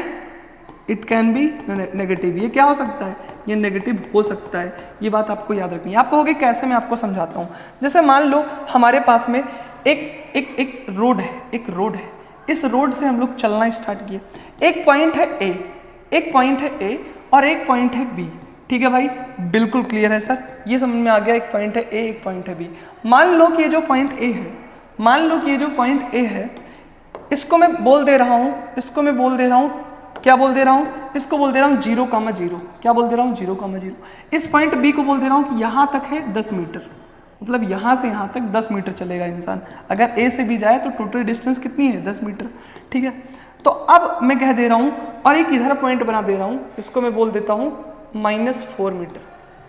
it can be negative, ये क्या हो सकता है, ये नेगेटिव हो सकता है। ये बात आपको याद रखनी है। आप कहोगे कैसे, मैं आपको समझाता हूँ। जैसे मान लो हमारे पास में एक रोड है, एक रोड है, इस रोड से हम लोग चलना स्टार्ट किए। एक पॉइंट है ए, एक पॉइंट है ए और एक पॉइंट है बी। ठीक है भाई, बिल्कुल क्लियर है सर, ये समझ में आ गया। एक पॉइंट है ए, एक पॉइंट है बी। मान लो कि ये जो पॉइंट ए है, मान लो कि ये जो पॉइंट ए है, इसको मैं बोल दे रहा हूँ, इसको मैं बोल दे रहा हूँ, क्या बोल दे रहा हूँ, इसको बोल दे रहा हूँ 0,0। क्या बोल दे रहा हूँ, 0,0। इस पॉइंट बी को बोल दे रहा हूँ कि यहाँ तक है 10 मीटर, मतलब यहाँ से यहाँ तक 10 मीटर चलेगा इंसान। अगर ए से बी जाए तो टोटल डिस्टेंस कितनी है, 10 मीटर। ठीक है, तो अब मैं कह दे रहा हूँ और एक इधर पॉइंट बना दे रहा हूँ, इसको मैं बोल देता हूँ -4 मीटर।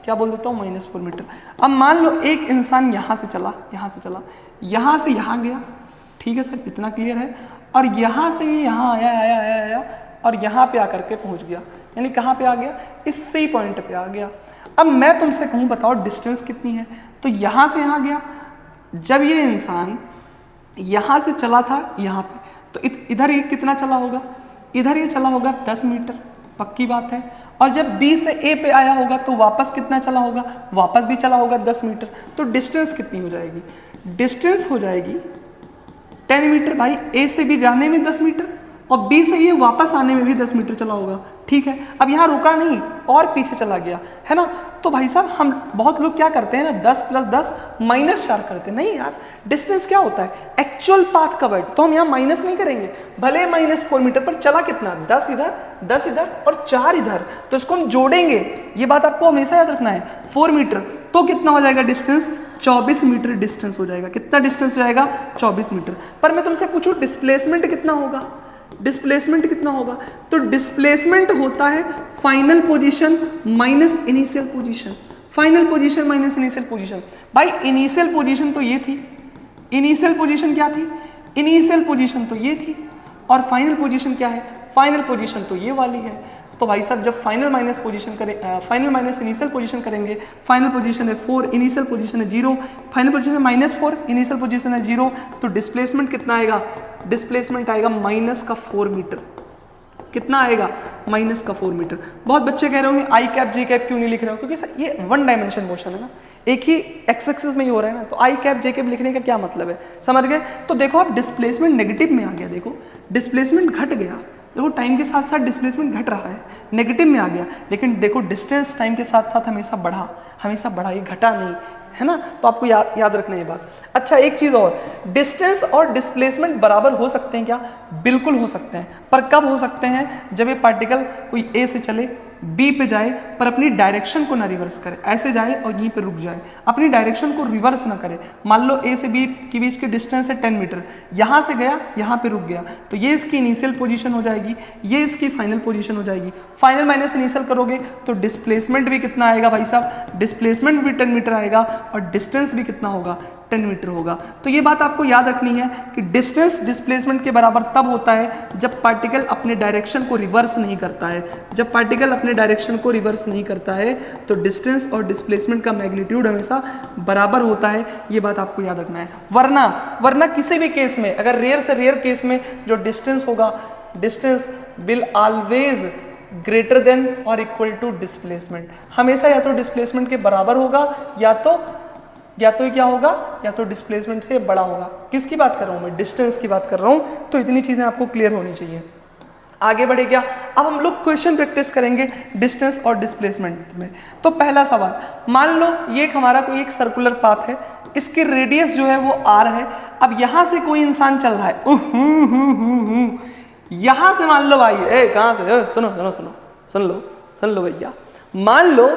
क्या बोल देता हूँ, -4 मीटर। अब मान लो एक इंसान यहाँ से चला, यहाँ से चला, यहाँ से यहाँ गया। ठीक है सर, इतना क्लियर है। और यहाँ से ये यहाँ आया आया आया आया और यहाँ पे आकर के पहुँच गया, यानी कहाँ पे आ गया, इस ही पॉइंट पे आ गया। अब मैं तुमसे कहूँ बताओ डिस्टेंस कितनी है, तो यहाँ से यहाँ गया। जब ये इंसान यहाँ से चला था यहाँ पे, तो इधर ये कितना चला होगा, इधर ये चला होगा 10 मीटर, पक्की बात है। और जब बी से ए पे आया होगा तो वापस कितना चला होगा, वापस भी चला होगा 10 मीटर। तो डिस्टेंस कितनी हो जाएगी, डिस्टेंस हो जाएगी 10 मीटर। भाई ए से बी जाने में 10 मीटर और बी से ये वापस आने में भी 10 मीटर चला होगा। ठीक है, अब यहाँ रुका नहीं और पीछे चला गया, है ना। तो भाई साहब हम बहुत लोग क्या करते हैं ना, 10 + 10 -4 करते हैं। नहीं यार, डिस्टेंस क्या होता है, एक्चुअल पाथ कवर्ड। तो हम यहाँ माइनस नहीं करेंगे, भले -4 मीटर पर चला कितना, 10 इधर 10 इधर और 4 इधर, तो इसको हम जोड़ेंगे। ये बात आपको हमेशा याद रखना है। 4 मीटर तो कितना हो जाएगा डिस्टेंस, 24 मीटर डिस्टेंस हो जाएगा। कितना डिस्टेंस हो जाएगा, 24 मीटर। पर मैं तुमसे पूछूं डिस्प्लेसमेंट कितना होगा, डिस्प्लेसमेंट कितना होगा, तो डिस्प्लेसमेंट होता है final position minus initial position, final position minus initial position. भाई इनिशियल पोजीशन तो ये थी, इनिशियल पोजीशन क्या थी, इनिशियल पोजीशन तो ये थी, और फाइनल पोजीशन क्या है, फाइनल पोजीशन तो ये वाली है। तो भाई साहब जब फाइनल माइनस पोजीशन करें, फाइनल माइनस इनिशियल पोजीशन करेंगे, फाइनल पोजीशन है 4, इनिशियल पोजीशन है 0, फाइनल पोजीशन -4, इनिशियल पोजीशन है 0, तो डिस्प्लेसमेंट कितना आएगा, डिस्प्लेसमेंट आएगा -4 मीटर। कितना आएगा, -4 मीटर। बहुत बच्चे कह रहे होंगे आई कैप जे कैप क्यों नहीं लिख रहे हो, क्योंकि सर ये 1 डायमेंशन मोशन है ना, एक ही एक्स एक्सिस में ही हो रहा है ना, तो आई कैप जे कैप लिखने का क्या मतलब है, समझ गए। तो देखो अब डिस्प्लेसमेंट नेगेटिव में आ गया, देखो डिस्प्लेसमेंट घट गया, देखो टाइम के साथ साथ डिस्प्लेसमेंट घट रहा है, नेगेटिव में आ गया। लेकिन देखो डिस्टेंस टाइम के साथ साथ हमेशा बढ़ा, हमेशा बढ़ा, ये घटा नहीं, है ना। तो आपको याद रखना ये बात। अच्छा एक चीज़ और, डिस्टेंस और डिस्प्लेसमेंट बराबर हो सकते हैं क्या, बिल्कुल हो सकते हैं। पर कब हो सकते हैं, जब ये पार्टिकल कोई ए से चले बी पे जाए पर अपनी डायरेक्शन को ना रिवर्स करे, ऐसे जाए और यहीं पे रुक जाए, अपनी डायरेक्शन को रिवर्स ना करे। मान लो ए से बी के बीच की डिस्टेंस है 10 मीटर, यहाँ से गया यहाँ पे रुक गया, तो ये इसकी इनिशियल पोजीशन हो जाएगी, ये इसकी फाइनल पोजीशन हो जाएगी। फाइनल माइनस इनिशियल करोगे तो डिस्प्लेसमेंट भी कितना आएगा भाई साहब, डिस्प्लेसमेंट भी 10 मीटर आएगा और डिस्टेंस भी कितना होगा, 10 मीटर होगा। तो ये बात आपको याद रखनी है कि डिस्टेंस डिस्प्लेसमेंट के बराबर तब होता है जब पार्टिकल अपने डायरेक्शन को रिवर्स नहीं करता है। जब पार्टिकल अपने डायरेक्शन को रिवर्स नहीं करता है तो डिस्टेंस और डिस्प्लेसमेंट का मैग्नीट्यूड हमेशा बराबर होता है, ये बात आपको याद रखना है। वरना किसी भी केस में, अगर रेयर से रेयर केस में जो डिस्टेंस होगा, distance will always greater than और इक्वल टू डिस्प्लेसमेंट। हमेशा या तो डिस्प्लेसमेंट के बराबर होगा या तो क्या होगा, या तो डिस्प्लेसमेंट से बड़ा होगा। किसकी बात कर रहा हूं मैं, डिस्टेंस की बात कर रहा हूं। तो इतनी चीजें आपको क्लियर होनी चाहिए। आगे बढ़े क्या, अब हम लोग क्वेश्चन प्रैक्टिस करेंगे डिस्टेंस और डिस्प्लेसमेंट में। तो पहला सवाल, मान लो ये हमारा कोई एक सर्कुलर पाथ है, इसकी रेडियस जो है वो r है। अब यहां से कोई इंसान चल रहा है, यहां से मान लो भाई, कहां से, सुन लो भैया, मान लो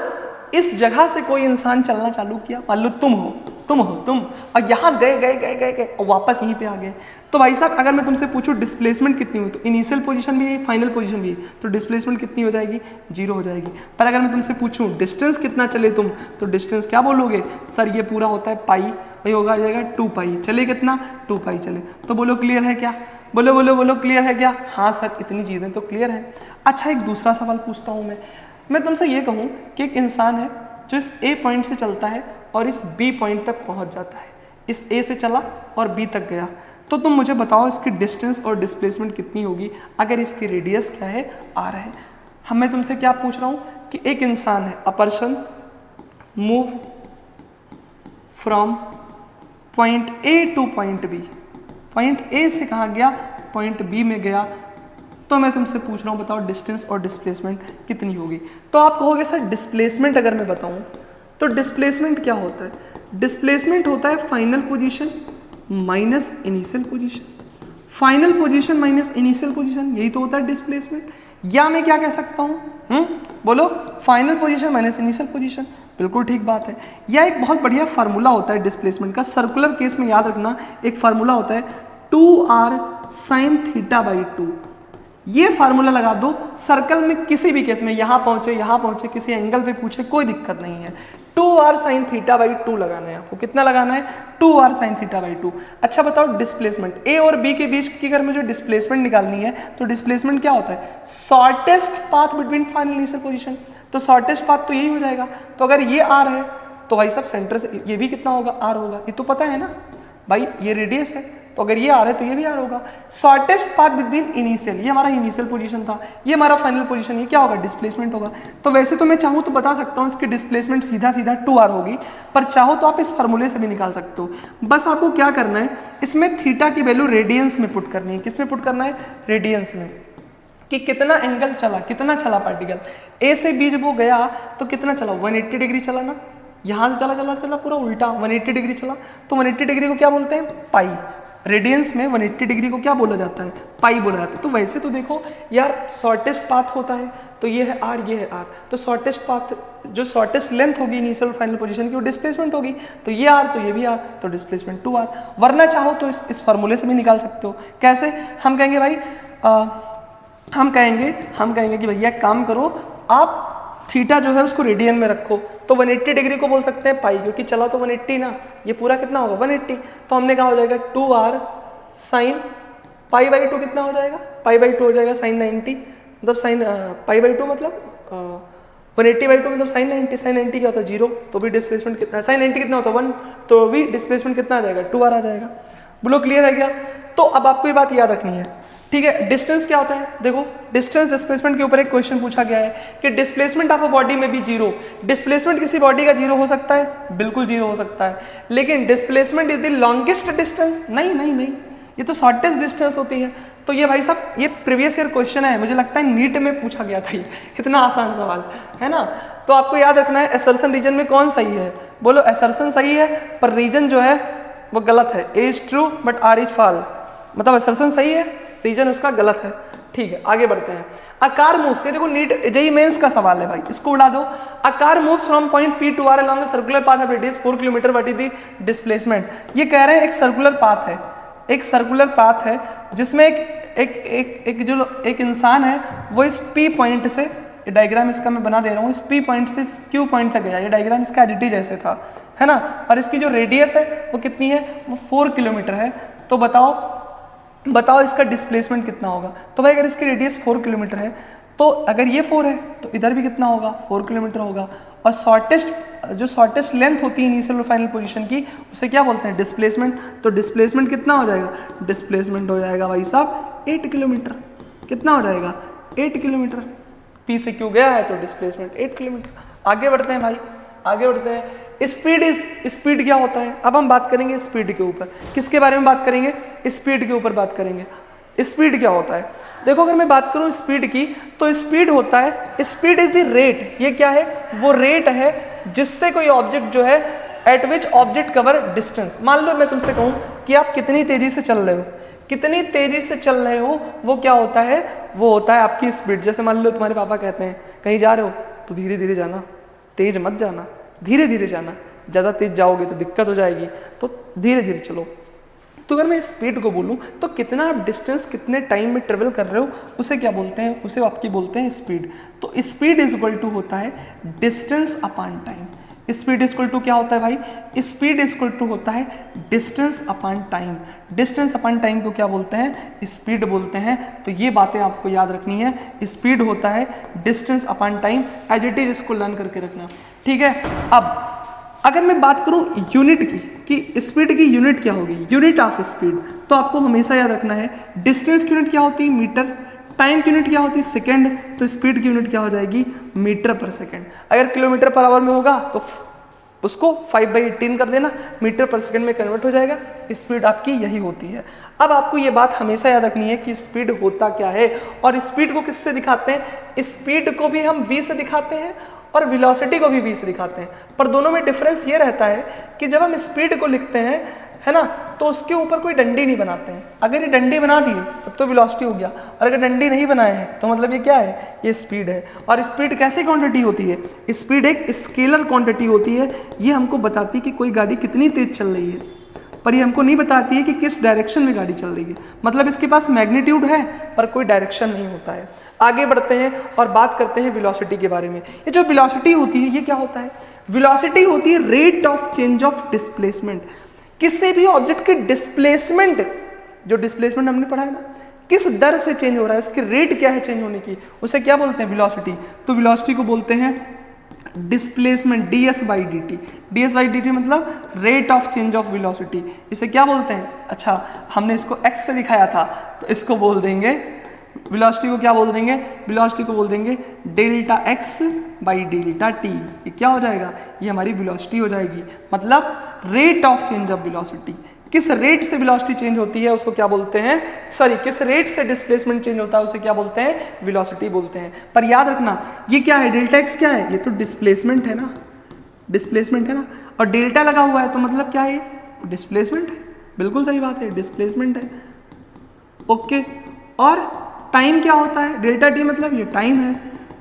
इस जगह से कोई इंसान चलना चालू किया, मान लो तुम हो, तुम हो तुम, और यहाँ गए गए गए गए गए और वापस यहीं पे आ गए। तो भाई साहब अगर मैं तुमसे पूछूं डिस्प्लेसमेंट कितनी हुई, तो इनिशियल पोजीशन भी है, फाइनल पोजीशन भी है, तो डिस्प्लेसमेंट कितनी हो जाएगी, 0 हो जाएगी। पर अगर मैं तुमसे पूछूं डिस्टेंस कितना चले तुम, तो डिस्टेंस क्या बोलोगे, सर ये पूरा होता है पाई, भाई होगा आ जाएगा 2 पाई, चले कितना 2 पाई चले। तो बोलो क्लियर है क्या, बोलो बोलो बोलो क्लियर है क्या, हाँ सर इतनी चीज़ें तो क्लियर है। अच्छा एक दूसरा सवाल पूछता हूँ मैं तुमसे ये कहूँ कि एक इंसान है जो इस ए पॉइंट से चलता है और इस बी पॉइंट तक पहुँच जाता है, इस ए से चला और बी तक गया, तो तुम मुझे बताओ इसकी डिस्टेंस और डिस्प्लेसमेंट कितनी होगी अगर इसकी रेडियस क्या है आर है। मैं तुमसे क्या पूछ रहा हूँ कि एक इंसान है, a person move from point A to point B, point A से कहाँ गया, पॉइंट बी में गया, तो मैं तुमसे पूछ रहा हूँ बताओ डिस्टेंस और डिस्प्लेसमेंट कितनी होगी। तो आप कहोगे सर डिस्प्लेसमेंट अगर मैं बताऊँ तो डिस्प्लेसमेंट क्या होता है, डिस्प्लेसमेंट होता है final position minus initial position, final position minus initial position, यही तो होता है डिस्प्लेसमेंट। या मैं क्या कह सकता हूँ, बोलो final position minus initial position, बिल्कुल ठीक बात है। या एक बहुत बढ़िया फार्मूला होता है डिस्प्लेसमेंट का, सर्कुलर केस में याद रखना एक फार्मूला होता है 2r sin θ/2, ये फार्मूला लगा दो सर्कल में किसी भी केस में, यहाँ पहुंचे किसी एंगल पे पूछे कोई दिक्कत नहीं है, 2r sin θ/2 लगाना है आपको, कितना लगाना है 2r sin θ/2। अच्छा बताओ डिस्प्लेसमेंट ए और बी के बीच की अगर मुझे डिस्प्लेसमेंट निकालनी है तो डिस्प्लेसमेंट क्या होता है, shortest path between final initial position, तो शॉर्टेस्ट पाथ तो यही हो जाएगा। तो अगर ये आर है तो भाई साहब सेंटर से ये भी कितना होगा, आर होगा, ये तो पता है ना भाई, ये रेडियस है, तो अगर ये आर है तो ये भी आर होगा। शॉर्टेस्ट पाथ बिटवीन इनिशियल, ये हमारा इनिशियल पोजीशन था, ये हमारा फाइनल पोजीशन, ये क्या होगा डिस्प्लेसमेंट होगा। तो वैसे तो मैं चाहूँ तो बता सकता हूँ इसकी डिस्प्लेसमेंट सीधा सीधा 2r होगी, पर चाहो तो आप इस फार्मूले से भी निकाल सकते हो। बस आपको क्या करना है, इसमें थीटा की वैल्यू रेडियंस में पुट करनी है, किस में पुट करना है, रेडियंस में, कि कितना एंगल चला, कितना चला पार्टिकल, ए से बी जब वो गया तो कितना चला, 180 डिग्री चला ना, यहाँ से चला चला चला पूरा उल्टा 180 डिग्री चला, तो 180 डिग्री को क्या बोलते हैं, पाई, रेडियंस में 180 डिग्री को क्या बोला जाता है, पाई बोला जाता है। तो वैसे तो देखो यार शॉर्टेस्ट पाथ होता है, तो ये है आर, ये है आर, तो शॉर्टेस्ट पाथ जो शॉर्टेस्ट लेंथ होगी इनिशियल फाइनल पोजीशन की वो डिस्प्लेसमेंट होगी, तो ये आर तो ये भी आर, तो डिस्प्लेसमेंट 2r। वरना चाहो तो इस फार्मूले से भी निकाल सकते हो। कैसे, हम कहेंगे भाई हम कहेंगे कि भैया काम करो आप थीटा जो है उसको रेडियन में रखो, तो 180 डिग्री को बोल सकते हैं पाई, क्योंकि चला तो 180 ना, ये पूरा कितना होगा 180, तो हमने कहा हो जाएगा 2r साइन π/2 कितना हो जाएगा, π/2 हो जाएगा साइन 90, मतलब साइन π/2 मतलब 180/2 मतलब साइन 90, साइन 90 क्या होता है 0, तो भी डिस्प्लेसमेंट कितना, साइन 90 कितना होता है 1, तो भी डिस्प्लेसमेंट कितना आ जाएगा 2r आ जाएगा। बोलो क्लियर है क्या। तो अब आपको ये बात याद रखनी है, ठीक है। डिस्टेंस क्या होता है, देखो डिस्टेंस डिस्प्लेसमेंट के ऊपर एक क्वेश्चन पूछा गया है कि डिस्प्लेसमेंट ऑफ अ बॉडी में भी 0, डिस्प्लेसमेंट किसी बॉडी का 0 हो सकता है, बिल्कुल 0 हो सकता है, लेकिन displacement is the longest distance, नहीं नहीं नहीं, ये तो शॉर्टेस्ट डिस्टेंस होती है। तो ये भाई साहब ये प्रीवियस ईयर क्वेश्चन है, मुझे लगता है नीट में पूछा गया था, इतना आसान सवाल है ना। तो आपको याद रखना है असर्शन रीजन में कौन सही है, बोलो असर्शन सही है पर रीजन जो है वो गलत है, A is true but R is false, मतलब असर्शन सही है रीजन उसका गलत है। ठीक है आगे बढ़ते हैं। आकार मूव्स, ये देखो नीट जेईई मेंस का सवाल है भाई, इसको उड़ा दो। Aakar moves from point P to R along the circular path of radius 4 kilometre, what is the displacement. ये कह रहे हैं एक सर्कुलर पाथ है, एक सर्कुलर पाथ है जिसमें एक इंसान है वो इस पी पॉइंट से, ये डायग्राम इसका मैं बना दे रहा हूँ, इस पी पॉइंट से क्यू पॉइंट तक गया, ये डायग्राम इसका एडिटी जैसे था है ना, और इसकी जो रेडियस है वो कितनी है, वो 4 किलोमीटर है। तो बताओ इसका डिस्प्लेसमेंट कितना होगा। तो भाई अगर इसकी रेडियस 4 किलोमीटर है तो अगर ये 4 है तो इधर भी कितना होगा, 4 किलोमीटर होगा। और जो शॉर्टेस्ट लेंथ होती है इनिशियल और फाइनल पोजीशन की, उसे क्या बोलते हैं, डिस्प्लेसमेंट। तो डिस्प्लेसमेंट कितना हो जाएगा, डिस्प्लेसमेंट हो जाएगा भाई साहब 8 किलोमीटर। कितना हो जाएगा, 8 किलोमीटर। पी से क्यू गया है तो डिस्प्लेसमेंट 8 किलोमीटर। आगे बढ़ते हैं भाई, आगे बढ़ते हैं। स्पीड क्या होता है, अब हम बात करेंगे स्पीड के ऊपर। किसके बारे में बात करेंगे, स्पीड के ऊपर बात करेंगे। स्पीड क्या होता है, देखो अगर मैं बात करूं स्पीड की, तो स्पीड होता है, स्पीड इज द रेट। ये क्या है, वो रेट है जिससे कोई ऑब्जेक्ट जो है, eight which object cover distance. मान लो मैं तुमसे कहूं कि आप कितनी तेजी से चल रहे हो, कितनी तेजी से चल रहे हो, वो क्या होता है, वो होता है आपकी स्पीड। जैसे मान लो तुम्हारे पापा कहते हैं कहीं जा रहे हो तो धीरे धीरे जाना, तेज मत जाना, धीरे धीरे जाना, ज़्यादा तेज जाओगे तो दिक्कत हो जाएगी, तो धीरे धीरे चलो। तो अगर मैं स्पीड को बोलूँ तो कितना आप डिस्टेंस कितने टाइम में ट्रेवल कर रहे हो उसे क्या बोलते हैं, उसे आपकी बोलते हैं स्पीड। तो स्पीड इज इक्वल टू होता है distance upon time. Speed is equal to क्या होता है भाई, स्पीड इज इक्वल टू होता है distance upon time. Distance upon time को क्या बोलते हैं, स्पीड बोलते हैं। तो ये बातें आपको याद रखनी है, स्पीड होता है distance upon time, as it is, इसको लर्न करके रखना, ठीक है। अब अगर मैं बात करूं यूनिट की कि स्पीड की यूनिट क्या होगी, यूनिट ऑफ स्पीड, तो आपको हमेशा याद रखना है डिस्टेंस की यूनिट क्या होती है, मीटर, टाइम की यूनिट क्या होती है, सेकंड, तो स्पीड की यूनिट क्या हो जाएगी, मीटर पर सेकंड। अगर किलोमीटर पर आवर में होगा तो उसको 5/18 कर देना, मीटर पर सेकंड में कन्वर्ट हो जाएगा, स्पीड आपकी यही होती है। अब आपको ये बात हमेशा याद रखनी है कि स्पीड होता क्या है, और स्पीड को किससे दिखाते हैं, स्पीड को भी हम v से दिखाते हैं और वेलोसिटी को भी v से दिखाते हैं, पर दोनों में डिफरेंस ये रहता है कि जब हम स्पीड को लिखते हैं, है ना, तो उसके ऊपर कोई डंडी नहीं बनाते हैं। अगर ये डंडी बना दिए तब तो वेलोसिटी हो गया, और अगर डंडी नहीं बनाए हैं तो मतलब ये क्या है, ये स्पीड है। और स्पीड कैसी क्वांटिटी होती है, स्पीड एक स्केलर क्वांटिटी होती है। ये हमको बताती है कि कोई गाड़ी कितनी तेज चल रही है, पर ये हमको नहीं बताती है कि किस डायरेक्शन में गाड़ी चल रही है। मतलब इसके पास मैग्नीट्यूड है पर कोई डायरेक्शन नहीं होता है। आगे बढ़ते हैं और बात करते हैं वेलोसिटी के बारे में। ये जो वेलोसिटी होती है ये क्या होता है, वेलोसिटी होती है rate of change of displacement. किसी भी ऑब्जेक्ट के डिस्प्लेसमेंट, जो डिस्प्लेसमेंट हमने पढ़ा है ना, किस दर से चेंज हो रहा है, उसकी रेट क्या है चेंज होने की, उसे क्या बोलते हैं, वेलोसिटी। तो वेलोसिटी को बोलते हैं डिस्प्लेसमेंट, ds/dt। ds/dt मतलब rate of change of velocity. इसे क्या बोलते हैं, अच्छा हमने इसको x से दिखाया था, तो इसको बोल देंगे, वेलोसिटी को क्या बोल देंगे, वेलोसिटी को बोल देंगे डेल्टा x/डेल्टा t। ये क्या हो जाएगा, ये हमारी वेलोसिटी हो जाएगी, मतलब rate of change of velocity. किस रेट से वेलोसिटी चेंज होती है उसको क्या बोलते हैं, सॉरी किस रेट से डिस्प्लेसमेंट चेंज होता है उसे क्या बोलते हैं, वेलोसिटी बोलते हैं। पर याद रखना ये क्या है, डेल्टा x क्या है, ये तो डिस्प्लेसमेंट है ना, डिस्प्लेसमेंट है ना, और डेल्टा लगा हुआ है तो मतलब क्या है, डिस्प्लेसमेंट है। बिल्कुल सही बात है, डिस्प्लेसमेंट है, ओके। और टाइम क्या होता है, डेल्टा t मतलब ये टाइम है।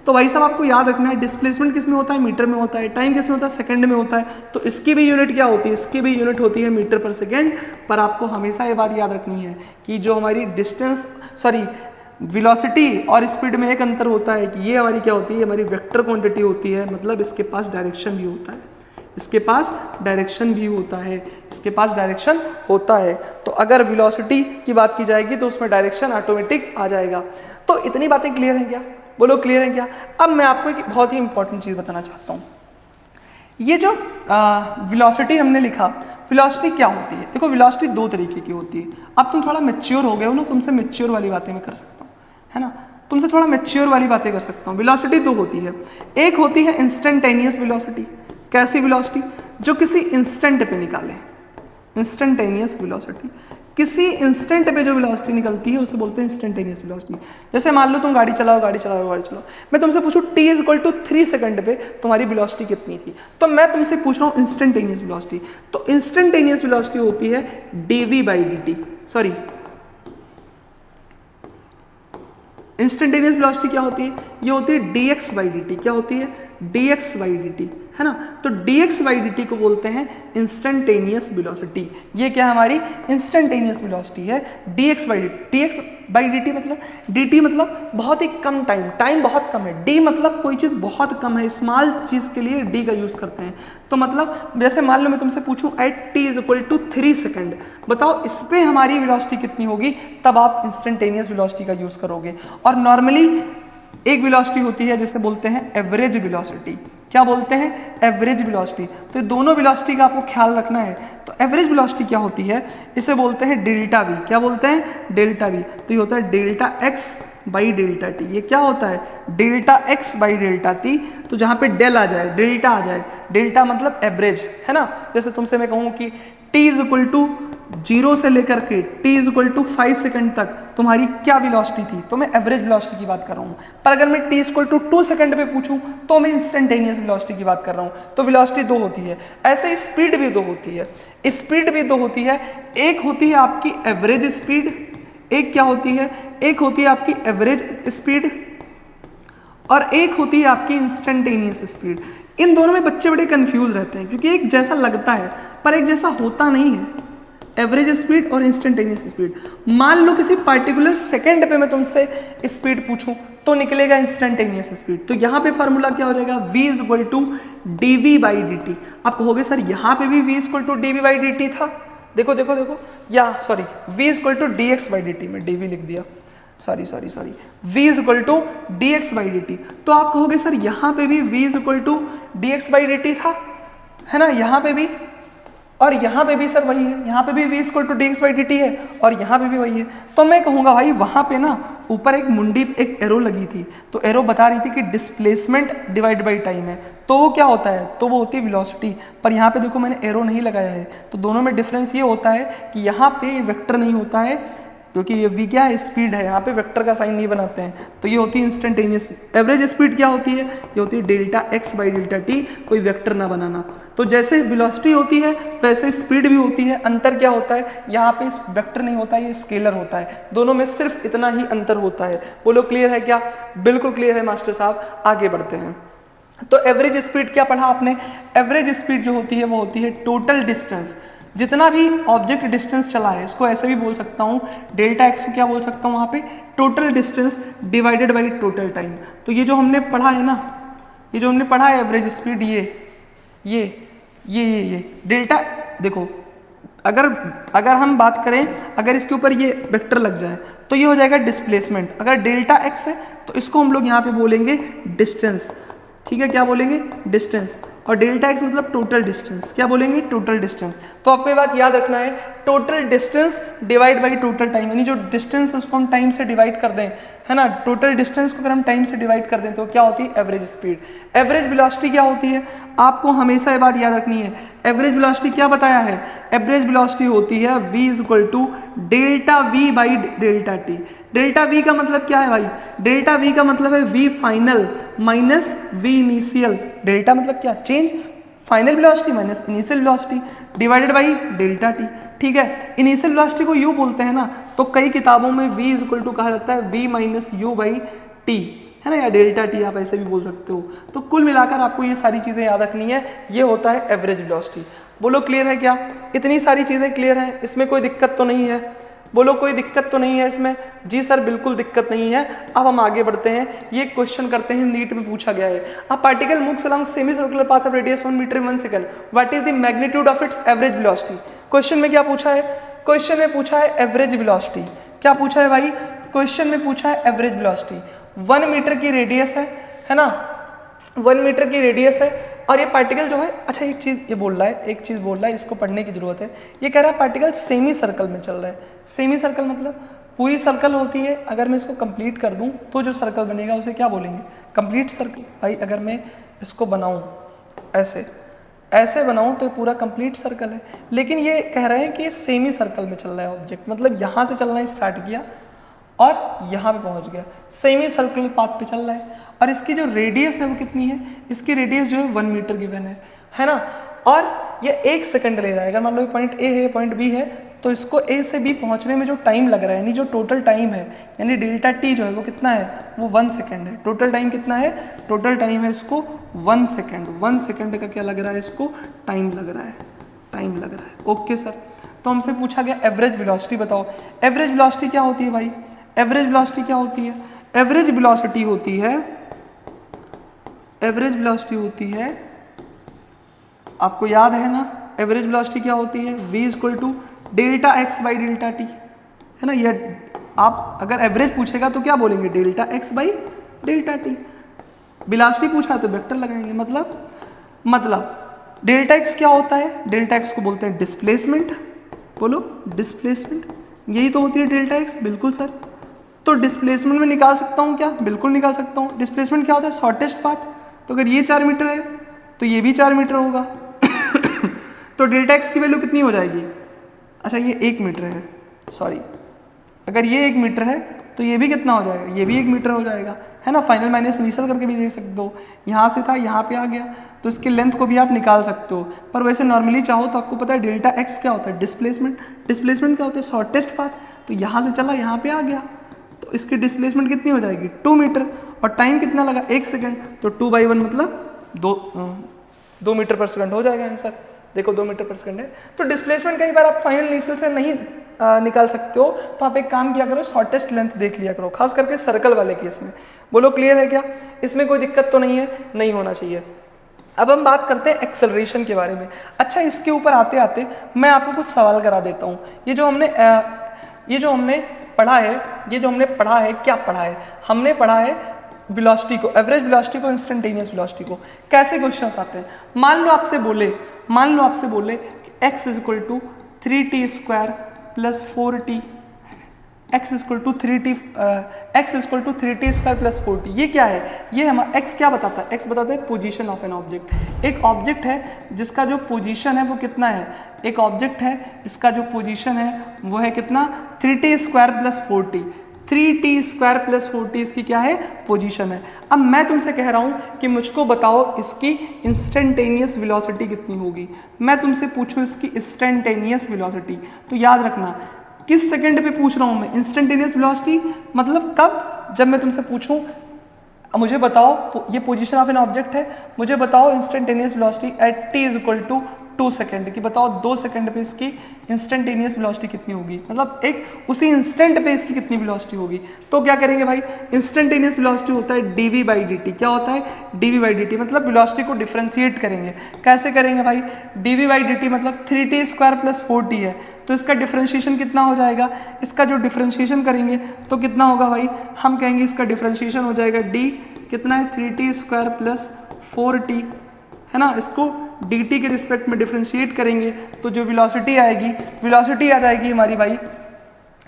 तो भाई साहब आपको याद रखना है डिस्प्लेसमेंट किस में होता है, मीटर में होता है, टाइम किस में होता है, सेकंड में होता है। तो इसकी भी यूनिट क्या होती है, इसकी भी यूनिट होती है मीटर पर सेकंड। पर आपको हमेशा ये बात याद रखनी है कि जो हमारी वेलोसिटी और स्पीड में एक अंतर होता है कि ये हमारी क्या होती है, हमारी वेक्टर क्वांटिटी होती है, मतलब इसके पास डायरेक्शन भी होता है, इसके पास डायरेक्शन भी होता है, इसके पास डायरेक्शन होता है। तो अगर वेलोसिटी की बात की जाएगी तो उसमें डायरेक्शन ऑटोमेटिक आ जाएगा। तो इतनी बातें क्लियर हैं क्या, बोलो क्लियर है क्या। अब मैं आपको एक बहुत ही इंपॉर्टेंट चीज़ बताना चाहता हूँ। ये जो वेलोसिटी हमने लिखा, वेलोसिटी क्या होती है, देखो वेलोसिटी दो तरीके की होती है। अब तुम थोड़ा मैच्योर हो गए हो ना, तुमसे मैच्योर वाली बातें मैं कर सकता हूँ, है ना, तुमसे थोड़ा मैच्योर वाली बातें कर सकता हूँ। वेलोसिटी दो होती है, एक होती है इंस्टेंटेनियस वेलोसिटी। कैसी वेलोसिटी, जो किसी इंस्टेंट पे निकाले, इंस्टेंटेनियस वेलोसिटी। किसी इंस्टेंट पे जो वेलोसिटी निकलती है उसे बोलते हैं इंस्टेंटेनियस वेलोसिटी। जैसे मान लो तुम गाड़ी चलाओ, मैं तुमसे पूछूं t = 3 सेकंड पे तुम्हारी वेलोसिटी कितनी थी, तो मैं तुमसे पूछ रहा हूँ इंस्टेंटेनियस वेलोसिटी। तो इंस्टेंटेनियस वेलोसिटी होती है dv/dt, सॉरी इंस्टेंटेनियस वेलोसिटी क्या होती है, ये होती है dx/dt। क्या होती है, dx/dt, है ना। तो dx/dt को बोलते हैं इंस्टेंटेनियस वेलोसिटी। ये क्या हमारी इंस्टेंटेनियस वेलोसिटी है, dx/dt। dx/dt मतलब, dt मतलब बहुत ही कम टाइम, टाइम बहुत कम है, d मतलब कोई चीज़ बहुत कम है, स्मॉल चीज़ के लिए d का यूज़ करते हैं। तो मतलब जैसे मान लो मैं तुमसे पूछूं एट t = 3 सेकंड, बताओ इस पर हमारी वेलोसिटी कितनी होगी, तब आप इंस्टेंटेनियस वेलोसिटी का यूज़ करोगे। और नॉर्मली एक वेलोसिटी होती है जिसे बोलते हैं एवरेज वेलोसिटी। क्या बोलते हैं, एवरेज वेलोसिटी। तो दोनों वेलोसिटी का आपको ख्याल रखना है। तो एवरेज वेलोसिटी क्या होती है, इसे बोलते हैं डेल्टा वी। क्या बोलते हैं, डेल्टा वी। तो ये होता है डेल्टा x/डेल्टा t। ये क्या होता है, डेल्टा x/डेल्टा t। तो जहाँ पे डेल आ जाए, डेल्टा आ जाए, डेल्टा मतलब एवरेज, है ना। जैसे तुमसे मैं कहूँ कि t = 0 से लेकर के t = 5 सेकंड तक तुम्हारी क्या वेलोसिटी थी, तो मैं एवरेज वेलोसिटी की बात कर रहा हूँ। पर अगर मैं t = 2 सेकंड पे पूछूं तो मैं इंस्टेंटेनियस वेलोसिटी की बात कर रहा हूँ। तो वेलोसिटी दो होती है। ऐसे स्पीड भी दो होती है, स्पीड भी दो होती है। एक होती है आपकी एवरेज स्पीड, एक क्या होती है, एक होती है आपकी एवरेज स्पीड, और एक होती है आपकी इंस्टेंटेनियस स्पीड। इन दोनों में बच्चे बड़े कंफ्यूज रहते हैं क्योंकि एक जैसा लगता है पर एक जैसा होता नहीं है, एवरेज स्पीड और इंस्टेंटेनियस स्पीड। मान लो किसी पार्टिकुलर सेकंड पे मैं तुमसे स्पीड पूछूं तो निकलेगा इंस्टेंटेनियस स्पीड, तो यहाँ पे फार्मूला क्या हो जाएगा, v is equal to dv/dt। आप कहोगे सर यहाँ पे भी v is equal to dv/dt था, देखो देखो देखो, या sorry v is equal to dx/dt, मैं dv लिख दिया, sorry v is equal to dx/dt। तो आप कहोगे सर यहाँ पे भी v is equal to dx/dt था, है ना, यहाँ पे भी, और यहाँ पे भी सर वही है, यहाँ पे भी v इक्वल टू dx/dt है और यहाँ पे भी वही है। तो मैं कहूँगा भाई वहाँ पे ना ऊपर एक मुंडी एक एरो लगी थी, तो एरो बता रही थी कि डिस्प्लेसमेंट डिवाइड बाई टाइम है, तो वो क्या होता है, तो वो होती है वेलोसिटी। पर यहाँ पे देखो मैंने एरो नहीं लगाया है, तो दोनों में डिफरेंस ये होता है कि यहाँ पे वेक्टर नहीं होता है क्योंकि ये v क्या है, स्पीड है, यहाँ पे वेक्टर का साइन नहीं बनाते हैं, तो ये होती है इंस्टेंटेनियस। एवरेज स्पीड क्या होती है, ये होती है delta x by delta T, कोई वेक्टर ना बनाना। तो जैसे वेलोसिटी होती है वैसे स्पीड भी होती है, अंतर क्या होता है, यहाँ पे वेक्टर नहीं होता है, ये स्केलर होता है, दोनों में सिर्फ इतना ही अंतर होता है। बोलो क्लियर है क्या, बिल्कुल क्लियर है मास्टर साहब। आगे बढ़ते हैं। तो एवरेज स्पीड क्या पढ़ा आपने, एवरेज स्पीड जो होती है वो होती है टोटल डिस्टेंस, जितना भी ऑब्जेक्ट डिस्टेंस चला है, इसको ऐसे भी बोल सकता हूँ, डेल्टा एक्स को क्या बोल सकता हूँ वहाँ पे, total distance divided by total time. तो ये जो हमने पढ़ा है ना, ये जो हमने पढ़ा है एवरेज स्पीड, ये डेल्टा, देखो अगर हम बात करें, अगर इसके ऊपर ये वेक्टर लग जाए तो ये हो जाएगा डिस्प्लेसमेंट। अगर डेल्टा एक्स है तो इसको हम लोग यहाँ पे बोलेंगे डिस्टेंस, ठीक है, क्या बोलेंगे, डिस्टेंस। और डेल्टा एक्स मतलब टोटल डिस्टेंस, क्या बोलेंगे, टोटल डिस्टेंस। तो आपको ये बात याद रखना है, total distance divide by total time, यानी जो डिस्टेंस है उसको हम टाइम से डिवाइड कर दें, है ना, टोटल डिस्टेंस को अगर हम टाइम से डिवाइड कर दें तो क्या होती है, एवरेज स्पीड। एवरेज वेलोसिटी क्या होती है, आपको हमेशा ये बात याद रखनी है, एवरेज वेलोसिटी क्या बताया है, एवरेज वेलोसिटी होती है v is equal to delta v by delta t. Delta v का मतलब क्या है भाई, डेल्टा v का मतलब है v final minus v initial. Delta मतलब क्या, change, final velocity minus initial velocity divided by delta T, ठीक है। इनिशियल वेलोसिटी को u बोलते हैं ना, तो कई किताबों में v इज इक्वल टू कहा जाता है v minus u by T, है ना, या डेल्टा टी आप ऐसे भी बोल सकते हो। तो कुल मिलाकर आपको ये सारी चीज़ें याद रखनी है, ये होता है एवरेज वेलोसिटी। बोलो क्लियर है क्या, इतनी सारी चीज़ें क्लियर हैं, इसमें कोई दिक्कत तो नहीं है, बोलो कोई दिक्कत तो नहीं है इसमें, जी सर बिल्कुल दिक्कत नहीं है। अब हम आगे बढ़ते हैं, ये क्वेश्चन करते हैं, नीट में पूछा गया है, a particle moves along semi circular path of radius 1 metre 1 second, what is the magnitude of its average velocity. Question में क्या पूछा है, क्वेश्चन में पूछा है एवरेज वेलोसिटी, क्या पूछा है भाई, क्वेश्चन में पूछा है एवरेज वेलोसिटी। 1 मीटर की रेडियस है ना, 1 मीटर की रेडियस है, और ये पार्टिकल जो है, अच्छा एक चीज़ ये बोल रहा है, एक चीज़ बोल रहा है, इसको पढ़ने की जरूरत है। ये कह रहा है पार्टिकल सेमी सर्कल में चल रहा है। सेमी सर्कल मतलब पूरी सर्कल होती है, अगर मैं इसको कंप्लीट कर दूं तो जो सर्कल बनेगा उसे क्या बोलेंगे, कंप्लीट सर्कल। भाई अगर मैं इसको बनाऊं ऐसे बनाऊं तो पूरा कंप्लीट सर्कल है, लेकिन ये कह रहे हैं कि ये सेमी सर्कल में चल रहा है ऑब्जेक्ट, मतलब यहाँ से चलना स्टार्ट किया और यहाँ पे पहुँच गया, सेमी सर्कुलर पाथ पे चल रहा है। और इसकी जो रेडियस है वो कितनी है, इसकी रेडियस जो है 1 मीटर गिवन है ना, और ये 1 सेकंड ले रहा है। अगर मान लो पॉइंट ए है, पॉइंट बी है, तो इसको ए से बी पहुंचने में जो टाइम लग रहा है, यानी जो टोटल टाइम है, यानी डेल्टा टी जो है वो कितना है, वो 1 सेकंड है। टोटल टाइम कितना है, टोटल टाइम है इसको 1 सेकंड। 1 सेकंड का क्या लग रहा है, इसको टाइम लग रहा है। ओके सर, तो हमसे पूछा गया एवरेज वेलोसिटी बताओ। एवरेज वेलोसिटी क्या होती है भाई, एवरेज वेलोसिटी क्या होती है, एवरेज वेलोसिटी होती है, आपको याद है ना, एवरेज वेलोसिटी क्या होती है, v equal to delta x by delta t, है ना। ये आप अगर एवरेज पूछेगा तो क्या बोलेंगे, delta x by delta T. Velocity पूछा है तो वेक्टर लगाएंगे, मतलब डेल्टा एक्स क्या होता है, डेल्टा एक्स को बोलते हैं डिस्प्लेसमेंट। बोलो डिस्प्लेसमेंट, यही तो होती है डेल्टा एक्स, बिल्कुल सर। तो डिस्प्लेसमेंट में निकाल सकता हूँ क्या, बिल्कुल निकाल सकता हूँ। डिस्प्लेसमेंट क्या होता है, शॉर्टेस्ट पाथ, तो अगर ये 4 मीटर है तो ये भी 4 मीटर होगा तो डेल्टा एक्स की वैल्यू कितनी हो जाएगी, अच्छा ये 1 मीटर है, सॉरी, अगर ये 1 मीटर है तो ये भी कितना हो जाएगा, ये भी 1 मीटर हो जाएगा, है ना। फाइनल माइनस इनिशियल करके भी देख सकते हो, यहाँ से था यहाँ पे आ गया, तो इसकी लेंथ को भी आप निकाल सकते हो। पर वैसे नॉर्मली चाहो तो आपको पता है डेल्टा एक्स क्या होता है, डिस्प्लेसमेंट। डिस्प्लेसमेंट क्या होता है, शॉर्टेस्ट पाथ, तो यहाँ से चला यहाँ पे आ गया, तो इसकी डिस्प्लेसमेंट कितनी हो जाएगी, 2 मीटर, और टाइम कितना लगा, 1 सेकंड, तो 2/1 मतलब 2 मीटर पर सेकंड हो जाएगा आंसर। देखो 2 मीटर पर सेकंड है। तो डिस्प्लेसमेंट कई बार आप फाइनल इनिशियल से नहीं निकाल सकते हो, तो आप एक काम किया करो, शॉर्टेस्ट लेंथ देख लिया करो, खास करके सर्कल वाले केस में। बोलो क्लियर है क्या? इसमें कोई दिक्कत तो नहीं है? नहीं होना चाहिए। अब हम बात करते हैं एक्सेलरेशन के बारे में। अच्छा, इसके ऊपर आते आते मैं आपको कुछ सवाल करा देता हूँ। ये जो हमने पढ़ा है क्या पढ़ा है? हमने पढ़ा है वेलोसिटी को, एवरेज वेलोसिटी को, इंस्टेंटेनियस वेलोसिटी को। कैसे क्वेश्चंस आते हैं? मान लो आपसे बोले कि x is equal to 3t square plus 4t, x is equal to 3t square plus 4t। ये क्या है? ये हमारा x क्या बताता है? x बताता है पोजीशन ऑफ एन ऑब्जेक्ट। एक ऑब्जेक्ट है जिसका जो पोजीशन है वो कितना है? एक ऑब्जेक्ट है इसका जो पोजीशन है वो है कितना? 3t square plus 4t। 3t square plus 4t इसकी क्या है? पोजीशन है। अब मैं तुमसे कह रहा हूं कि मुझको बताओ इसकी इंस्टेंटेनियस वेलोसिटी कितनी होगी। मैं तुमसे पूछूं इसकी इंस्टेंटेनियस वेलोसिटी, तो याद रखना किस सेकंड पे पूछ रहा हूं मैं? इंस्टेंटेनियस वेलोसिटी मतलब कब? जब मैं तुमसे पूछूं मुझे बताओ, ये पोजीशन ऑफ एन ऑब्जेक्ट है, मुझे बताओ instantaneous velocity at t is equal to 2 second की, बताओ 2 सेकेंड पे इसकी इंस्टेंटेनियस वेलोसिटी कितनी होगी, मतलब एक उसी इंस्टेंट पे इसकी कितनी वेलोसिटी होगी। तो क्या करेंगे भाई? इंस्टेंटेनियस वेलोसिटी होता है dv बाई dt। क्या होता है? dv बाई dt मतलब वेलोसिटी को डिफरेंशिएट करेंगे। कैसे करेंगे भाई? dv बाई dt मतलब 3t स्क्वायर प्लस 4t है, तो इसका डिफरेंशिएशन कितना हो जाएगा? इसका जो डिफरेंशिएशन करेंगे तो कितना होगा भाई? हम कहेंगे इसका डिफरेंशिएशन हो जाएगा d कितना है? 3t स्क्वायर प्लस 4t है ना। इसको dt के रिस्पेक्ट में डिफरेंशिएट करेंगे तो जो वेलोसिटी आ जाएगी हमारी भाई,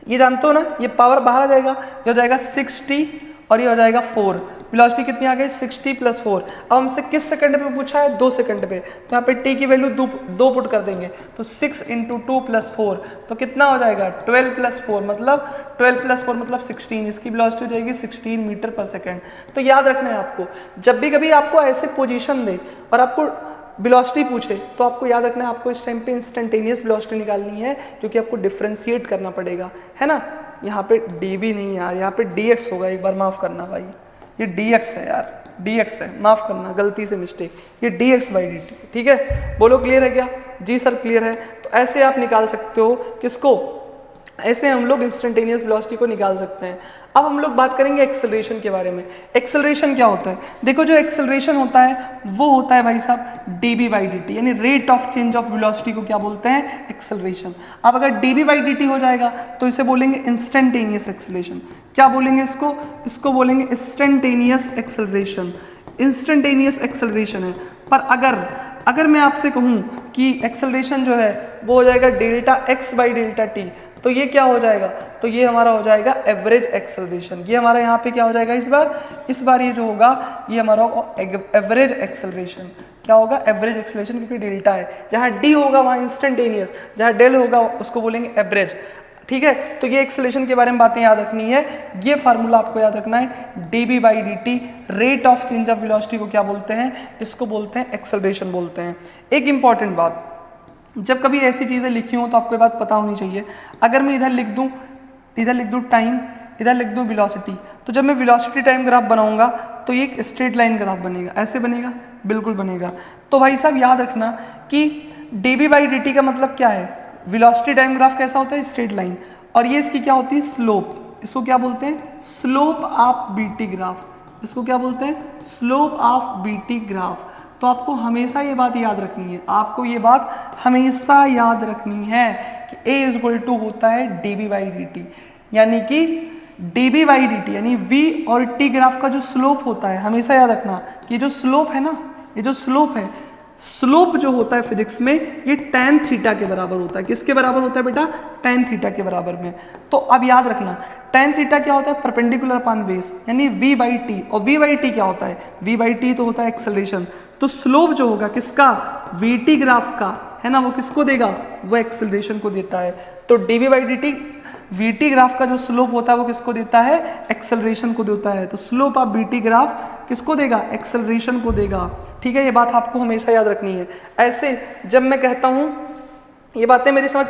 ये जानते हो ना, ये पावर बाहर आ जाएगा, जो जाएगा 6t और ये हो जाएगा 4। वेलोसिटी कितनी आ गई? 6t plus 4। अब हमसे किस सेकंड पे पूछा है? 2 सेकंड पे, तो यहाँ पे t की वैल्यू 2 पुट कर देंगे, तो 6 × 2 + 4 तो कितना हो जाएगा? 12 + 4 मतलब 16। इसकी वेलोसिटी हो जाएगी 16 मीटर पर सेकंड। तो याद रखना है आपको, जब भी कभी आपको ऐसे पोजीशन दे और आपको वेलोसिटी पूछे तो आपको याद रखना है, आपको इस टाइम पे इंस्टेंटेनियस वेलोसिटी निकालनी है, जो कि आपको डिफरेंशिएट करना पड़ेगा, है ना। यहाँ पे dv नहीं यार, यहाँ पे dx होगा, एक बार माफ करना भाई, ये dx है यार, dx है, माफ करना, गलती से मिस्टेक, ये dx बाई dt। ठीक है, बोलो क्लियर है क्या? जी सर क्लियर है। तो ऐसे आप निकाल सकते हो किसको? ऐसे हम लोग इंस्टेंटेनियस वेलोसिटी को निकाल सकते हैं। अब हम लोग बात करेंगे एक्सेलरेशन के बारे में। एक्सेलरेशन क्या होता है? देखो, जो एक्सेलरेशन होता है वो होता है भाई साहब dv बाई dt, यानी rate of change of velocity को क्या बोलते हैं? एक्सेलरेशन। अब अगर dv बाई dt हो जाएगा तो इसे बोलेंगे इंस्टेंटेनियस एक्सेलरेशन। क्या बोलेंगे इसको? इसको बोलेंगे इंस्टेंटेनियस एक्सेलरेशन। इंस्टेंटेनियस एक्सेलरेशन है। पर अगर मैं आपसे कहूँ कि एक्सेलरेशन जो है वो हो जाएगा delta x by delta t, तो ये क्या हो जाएगा? तो ये हमारा हो जाएगा एवरेज एक्सेलरेशन। ये हमारा यहाँ पे क्या हो जाएगा? इस बार ये जो होगा ये हमारा एवरेज एक्सेलरेशन। क्या होगा? एवरेज एक्सेलरेशन, क्योंकि डेल्टा है, जहाँ d होगा वहाँ इंस्टेंटेनियस, जहाँ डेल होगा उसको बोलेंगे एवरेज। ठीक है, तो ये एक्सेलरेशन के बारे में बातें याद रखनी है। ये फार्मूला आपको याद रखना है, dv by dt, rate of change of velocity को क्या बोलते हैं? इसको बोलते हैं एक्सेलरेशन बोलते हैं। एक इंपॉर्टेंट बात, जब कभी ऐसी चीज़ें लिखी हो तो आपको ये बात पता होनी चाहिए। अगर मैं इधर लिख दूँ टाइम, इधर लिख दूँ वेलोसिटी, तो जब मैं वेलोसिटी टाइम ग्राफ बनाऊंगा तो ये एक स्ट्रेट लाइन ग्राफ बनेगा। ऐसे बनेगा? बिल्कुल बनेगा। तो भाई साहब याद रखना कि dv बाई dt का मतलब क्या है? वेलोसिटी टाइम ग्राफ कैसा होता है? Straight line. और ये इसकी क्या होती है? स्लोप। इसको क्या बोलते हैं? Slope of BT graph. इसको क्या बोलते हैं? Slope of BT graph. तो आपको हमेशा ये बात याद रखनी है, आपको ये बात हमेशा याद रखनी है कि a इज इक्वल टू होता है dv बाई dt, यानी कि dv बाई dt यानी v और t ग्राफ का जो स्लोप होता है, हमेशा याद रखना कि जो स्लोप है ना, ये जो स्लोप है, स्लोप जो होता है फिजिक्स में ये tan थीटा के बराबर होता है। किसके बराबर होता है बेटा? tan थीटा के बराबर में। तो अब याद रखना tan थीटा क्या होता है? परपेंडिकुलर अपॉन बेस, यानी v बाई टी। और v बाई टी क्या होता है? v बाई टी तो होता है एक्सेलरेशन। तो स्लोप जो होगा किसका? vt ग्राफ का, है ना, वो किसको देगा? वो एक्सेलरेशन को देता है। तो dv by dt, vt graph का जो स्लोप होता है वो किसको देता है? एक्सेलरेशन को देता है। तो स्लोप ऑफ vt ग्राफ किसको देगा? एक्सेलरेशन को देगा। ठीक है, ये बात आपको हमेशा याद रखनी है। ऐसे जब मैं कहता हूं, ये बातें मेरी समझ